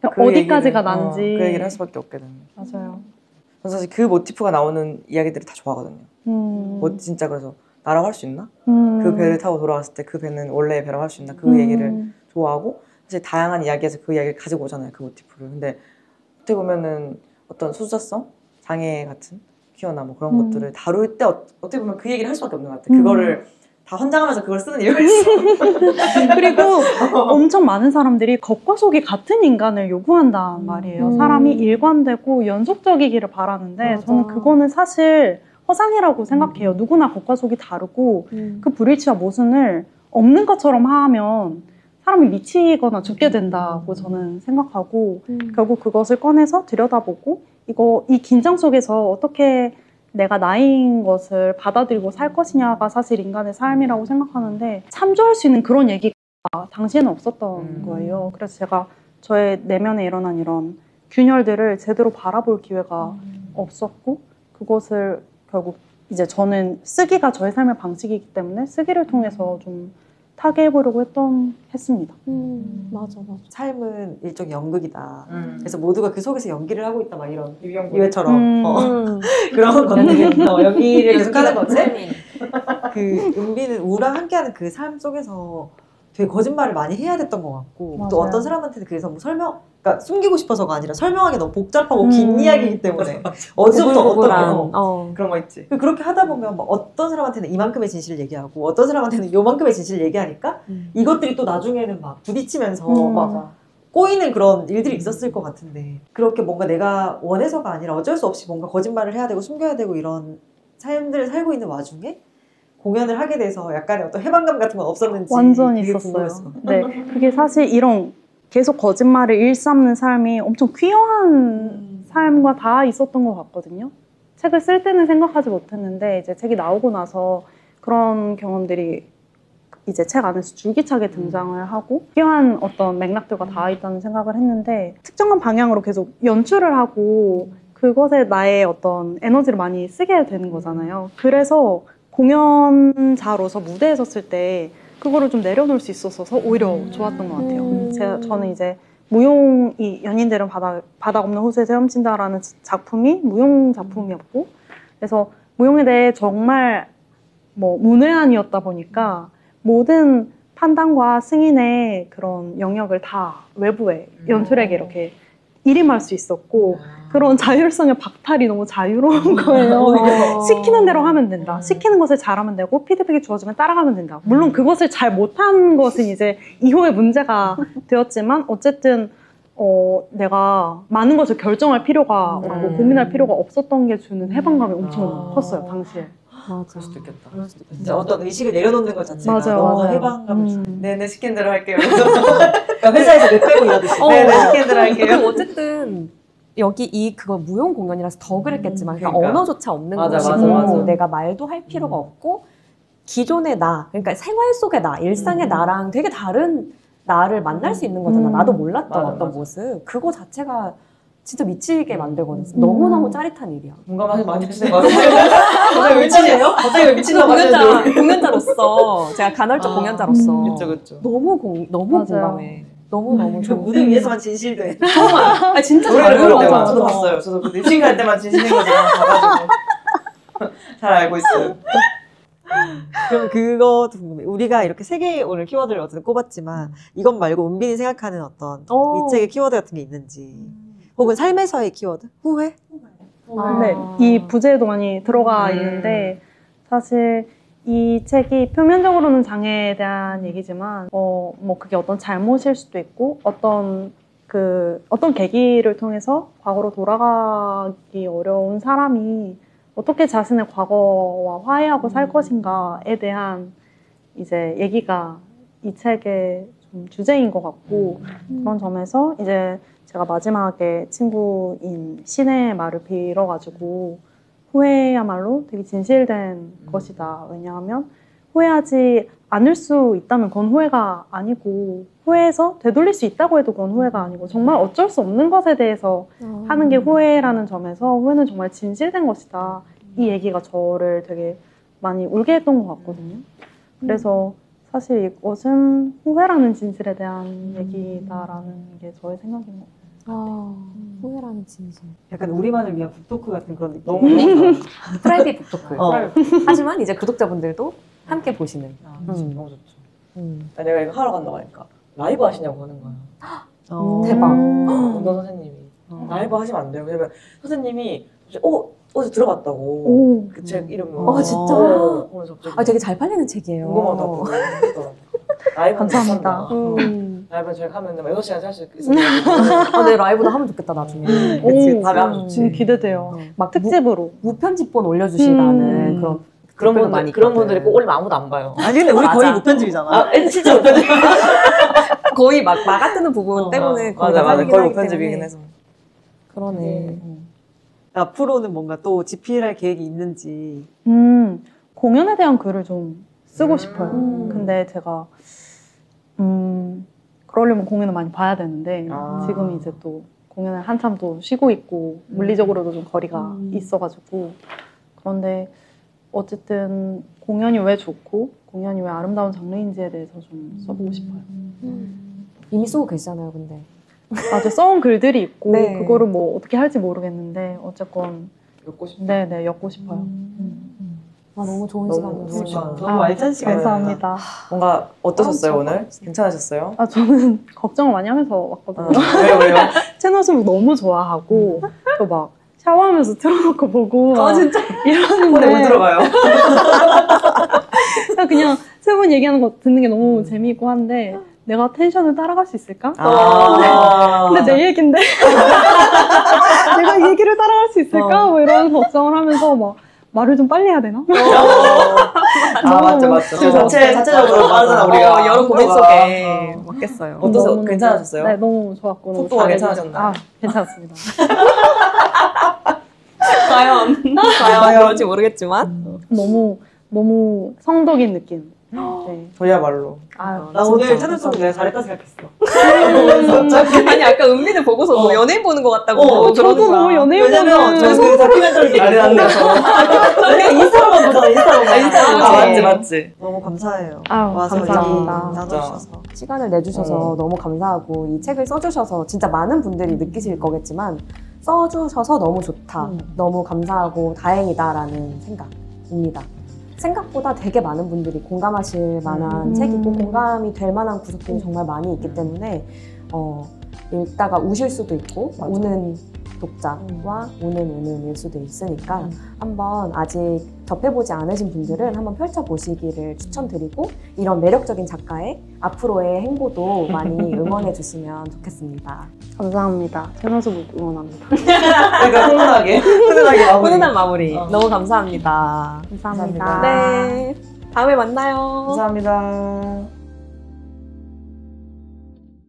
그 어디까지가 얘기를, 난지. 그 얘기를 할 수밖에 없게 됐네. 맞아요. 저는 사실 그 모티프가 나오는 이야기들을 다 좋아하거든요. 뭐 진짜 그래서 나라고 할 수 있나? 그 배를 타고 돌아왔을 때 그 배는 원래의 배라고 할 수 있나? 그 얘기를 좋아하고 사실 다양한 이야기에서 그 이야기를 가지고 오잖아요. 그 모티프를. 근데 어떻게 보면은 어떤 소수자성? 장애 같은 퀴어나 뭐 그런 것들을 다룰 때 어떻게 보면 그 얘기를 할 수밖에 없는 것 같아요. 그거를 다 헌장하면서 그걸 쓰는 이유가 있어. 그리고 엄청 많은 사람들이 겉과 속이 같은 인간을 요구한단 말이에요. 사람이 일관되고 연속적이기를 바라는데 맞아. 저는 그거는 사실 허상이라고 생각해요. 누구나 겉과 속이 다르고 그 불일치와 모순을 없는 것처럼 하면 사람이 미치거나 죽게 된다고 저는 생각하고 결국 그것을 꺼내서 들여다보고 이 긴장 속에서 어떻게 내가 나인 것을 받아들이고 살 것이냐가 사실 인간의 삶이라고 생각하는데 참조할 수 있는 그런 얘기가 당시에는 없었던 거예요. 그래서 제가 저의 내면에 일어난 이런 균열들을 제대로 바라볼 기회가 없었고 그것을 결국 이제 저는 쓰기가 저의 삶의 방식이기 때문에 쓰기를 통해서 좀 타개해보려고 했습니다. 맞아. 삶은 일종의 연극이다. 그래서 모두가 그 속에서 연기를 하고 있다. 막 이런 유병구. 이회처럼 그런 건데 연기를 계속하는 건데 그 그 은비는 우랑 함께하는 그 삶 속에서 되게 거짓말을 많이 해야 됐던 것 같고 맞아요. 또 어떤 사람한테는 그래서 뭐 그러니까 숨기고 싶어서가 아니라 설명하기 너무 복잡하고 긴 이야기이기 때문에 어디서부터 어떤 그런 거 있지. 그렇게 하다 보면 뭐 어떤 사람한테는 이만큼의 진실을 얘기하고 어떤 사람한테는 요만큼의 진실을 얘기하니까 이것들이 또 나중에는 막 부딪히면서 막 꼬이는 그런 일들이 있었을 것 같은데 그렇게 뭔가 내가 원해서가 아니라 어쩔 수 없이 뭔가 거짓말을 해야 되고 숨겨야 되고 이런 삶들을 살고 있는 와중에 공연을 하게 돼서 약간의 어떤 해방감 같은 건 없었는지 완전 그게 있었어요. 궁금했어. 네, 그게 사실 이런 계속 거짓말을 일삼는 삶이 엄청 퀴어한 삶과 다 있었던 것 같거든요. 책을 쓸 때는 생각하지 못했는데 이제 책이 나오고 나서 그런 경험들이 이제 책 안에서 줄기차게 등장을 하고 퀴어한 어떤 맥락들과 닿아 있다는 생각을 했는데 특정한 방향으로 계속 연출을 하고 그것에 나의 어떤 에너지를 많이 쓰게 되는 거잖아요. 그래서 공연자로서 무대에 섰을 때 그거를 좀 내려놓을 수 있어서 오히려 좋았던 것 같아요. 저는 이제 무용이 연인들은 바닥 없는 호수에서 헤엄친다라는 작품이 무용 작품이었고 그래서 무용에 대해 정말 뭐 문외한이었다 보니까 모든 판단과 승인의 그런 영역을 다 외부에 연출에게 이렇게 일임할 수 있었고 그런 자율성의 박탈이 너무 자유로운 거예요. 시키는 대로 하면 된다. 시키는 것을 잘하면 되고 피드백이 주어지면 따라가면 된다. 물론 그것을 잘 못한 것은 이제 이후의 문제가 되었지만 어쨌든 내가 많은 것을 결정할 필요가 없고 고민할 필요가 없었던 게 주는 해방감이 엄청 컸어요. 당시에. 그럴 수도 있겠다. 진짜 어떤 의식을 내려놓는 것 자체가 맞아요, 너무 맞아요. 해방감을 주는 네네 시킨 대로 할게요. 그러니까 회사에서 몇 빼고 일하듯이 네네 시킨 대로 그리고 할게요. 어쨌든 여기 그거 무용 공연이라서 더 그랬겠지만 그러니까 그러니까. 언어조차 없는 맞아, 것이고 맞아. 내가 말도 할 필요가 없고 기존의 나 그러니까 생활 속의 나 일상의 나랑 되게 다른 나를 만날 수 있는 거잖아. 나도 몰랐던 맞아, 어떤 맞아. 모습 그거 자체가 진짜 미치게 만들거든. 너무너무 짜릿한 일이야. 공감하시 많이 하시는 것 같아요. 갑자기 미치네요? 갑자기 미친다고 하시는데. 공연자로서 제가 간헐적 공연자로서 그쵸 그쵸. 너무 맞아요. 공감해. 너무 그 좋은 무대 위에서만 진실돼. 정말 진짜 노래를 잘 부를 때만 불러. 저도 봤어요. 저도 그 립싱 할 때만 진실인 거 제가 봐가지고 잘 알고 있어요. 그럼 그것도 궁금해. 우리가 이렇게 세 개의 오늘 키워드를 어쨌든 꼽았지만 이것 말고 은빈이 생각하는 어떤 이 책의 키워드 같은 게 있는지 혹은 삶에서의 키워드? 후회? 네, 이 부제에도 많이 들어가 있는데 사실 이 책이 표면적으로는 장애에 대한 얘기지만 뭐 그게 어떤 잘못일 수도 있고 어떤 계기를 통해서 과거로 돌아가기 어려운 사람이 어떻게 자신의 과거와 화해하고 살 것인가에 대한 이제 얘기가 이 책의 좀 주제인 것 같고 그런 점에서 이제 제가 마지막에 친구인 신의 말을 빌어가지고 후회야말로 되게 진실된 것이다. 왜냐하면 후회하지 않을 수 있다면 그건 후회가 아니고 후회해서 되돌릴 수 있다고 해도 그건 후회가 아니고 정말 어쩔 수 없는 것에 대해서 하는 게 후회라는 점에서 후회는 정말 진실된 것이다. 이 얘기가 저를 되게 많이 울게 했던 것 같거든요. 그래서 사실 이것은 후회라는 진실에 대한 얘기다라는 게 저의 생각인 것 같아요. 후회라는 진실. 약간 우리만을 위한 북토크 같은 그런 느낌. 너무 좋다. 프라이빗 북토크. 어. 하지만 이제 구독자분들도 함께 보시는. 너무 좋죠. 내가 이거 하러 간다고 하니까 라이브 하시냐고 하는 거야. 대박. 운동 선생님이 라이브 하시면 안 돼요. 왜냐면 선생님이 어제 들어봤다고 그 책 이름을. 진짜? 그래서 갑자기 아, 되게 잘 팔리는 책이에요. 궁금하다고 라이브 감사합니다. 라이브 저희가 하면 6시간 할 수 있어요. 네, 라이브도 하면 좋겠다, 나중에. 그치, 다음에 하면 좋지. 지금 기대돼요. 막 특집으로. 무편집본 올려주시라는 그런 분들이 꼭 올리면 아무도 안 봐요. 아니 근데 우리 맞아. 거의 무편집이잖아. 실제 무편집. 거의 막 막아뜨는 부분 때문에 거의 다 맞아. 살리긴 거의 하기 무편집이긴 때문에. 해서. 그러네. 앞으로는 뭔가 또 집필할 계획이 있는지. 공연에 대한 글을 좀 쓰고 싶어요. 근데 제가 그러려면 공연을 많이 봐야 되는데 지금 이제 또 공연을 한참 또 쉬고 있고 물리적으로도 좀 거리가 있어가지고 그런데 어쨌든 공연이 왜 좋고 공연이 왜 아름다운 장르인지에 대해서 좀 써보고 싶어요. 이미 쓰고 계시잖아요, 근데. 맞아, 써온 글들이 있고 네. 그거를 뭐 어떻게 할지 모르겠는데 어쨌건 엮고 싶다. 네네 엮고 싶어요. 아, 너무 좋은 너무 시간이었어요. 좋다. 너무 알찬 시간이었다. 감사합니다. 뭔가 어떠셨어요 아, 오늘? 괜찮으셨어요? 아 저는 걱정을 많이 하면서 왔거든요. 왜요? 채널 수목 너무 좋아하고 또 막 샤워하면서 틀어놓고 보고 진짜? 폰에 물 이러는데 들어가요? 그냥 세 분 얘기하는 거 듣는 게 너무 재미있고 한데 내가 텐션을 따라갈 수 있을까? 근데 내 얘긴데 내가 이 얘기를 따라갈 수 있을까? 뭐 이런 걱정을 하면서 막 말을 좀 빨리 해야 되나? 맞죠. 지금 자체적으로 말하잖아 우리가. 여러 고민 속에 맞겠어요. 어떠세요? 너무 괜찮으셨어요? 네, 너무 좋았고 너무 속도가 잘 괜찮으셨나요? 아, 괜찮았습니다. 과연 그런지 모르겠지만. 너무 성덕인 느낌. 네. 저야말로. 아, 나 오늘 채널 속 내가 잘했다 생각했어. 아니, 아까 은비는 보고서 뭐 연예인 보는 것 같다고. 저도 너무 연예인 왜냐면 보는 저그 다큐멘터리 난리 났네서. 우리가 인스타로만 보잖아. 인스타로만. 맞지. 너무 감사해요. 아유, 와서 감사합니다. 얘기 나눠주셔서. 시간을 내주셔서 너무 감사하고 이 책을 써주셔서 진짜 많은 분들이 느끼실 거겠지만 써주셔서 너무 좋다, 너무 감사하고 다행이다라는 생각입니다. 생각보다 되게 많은 분들이 공감하실 만한 책이고 공감이 될 만한 구석들이 정말 많이 있기 때문에 읽다가 우실 수도 있고 우는 독자와 우는 일 수도 있으니까 한번 아직 접해보지 않으신 분들은 한번 펼쳐보시기를 추천드리고 이런 매력적인 작가의 앞으로의 행보도 많이 응원해 주시면 좋겠습니다. 감사합니다. 채널 수목 응원합니다. 그러니까 훈훈하게 마무리. 훈훈한 마무리 너무 감사합니다. 감사합니다. 네, 다음에 만나요. 감사합니다.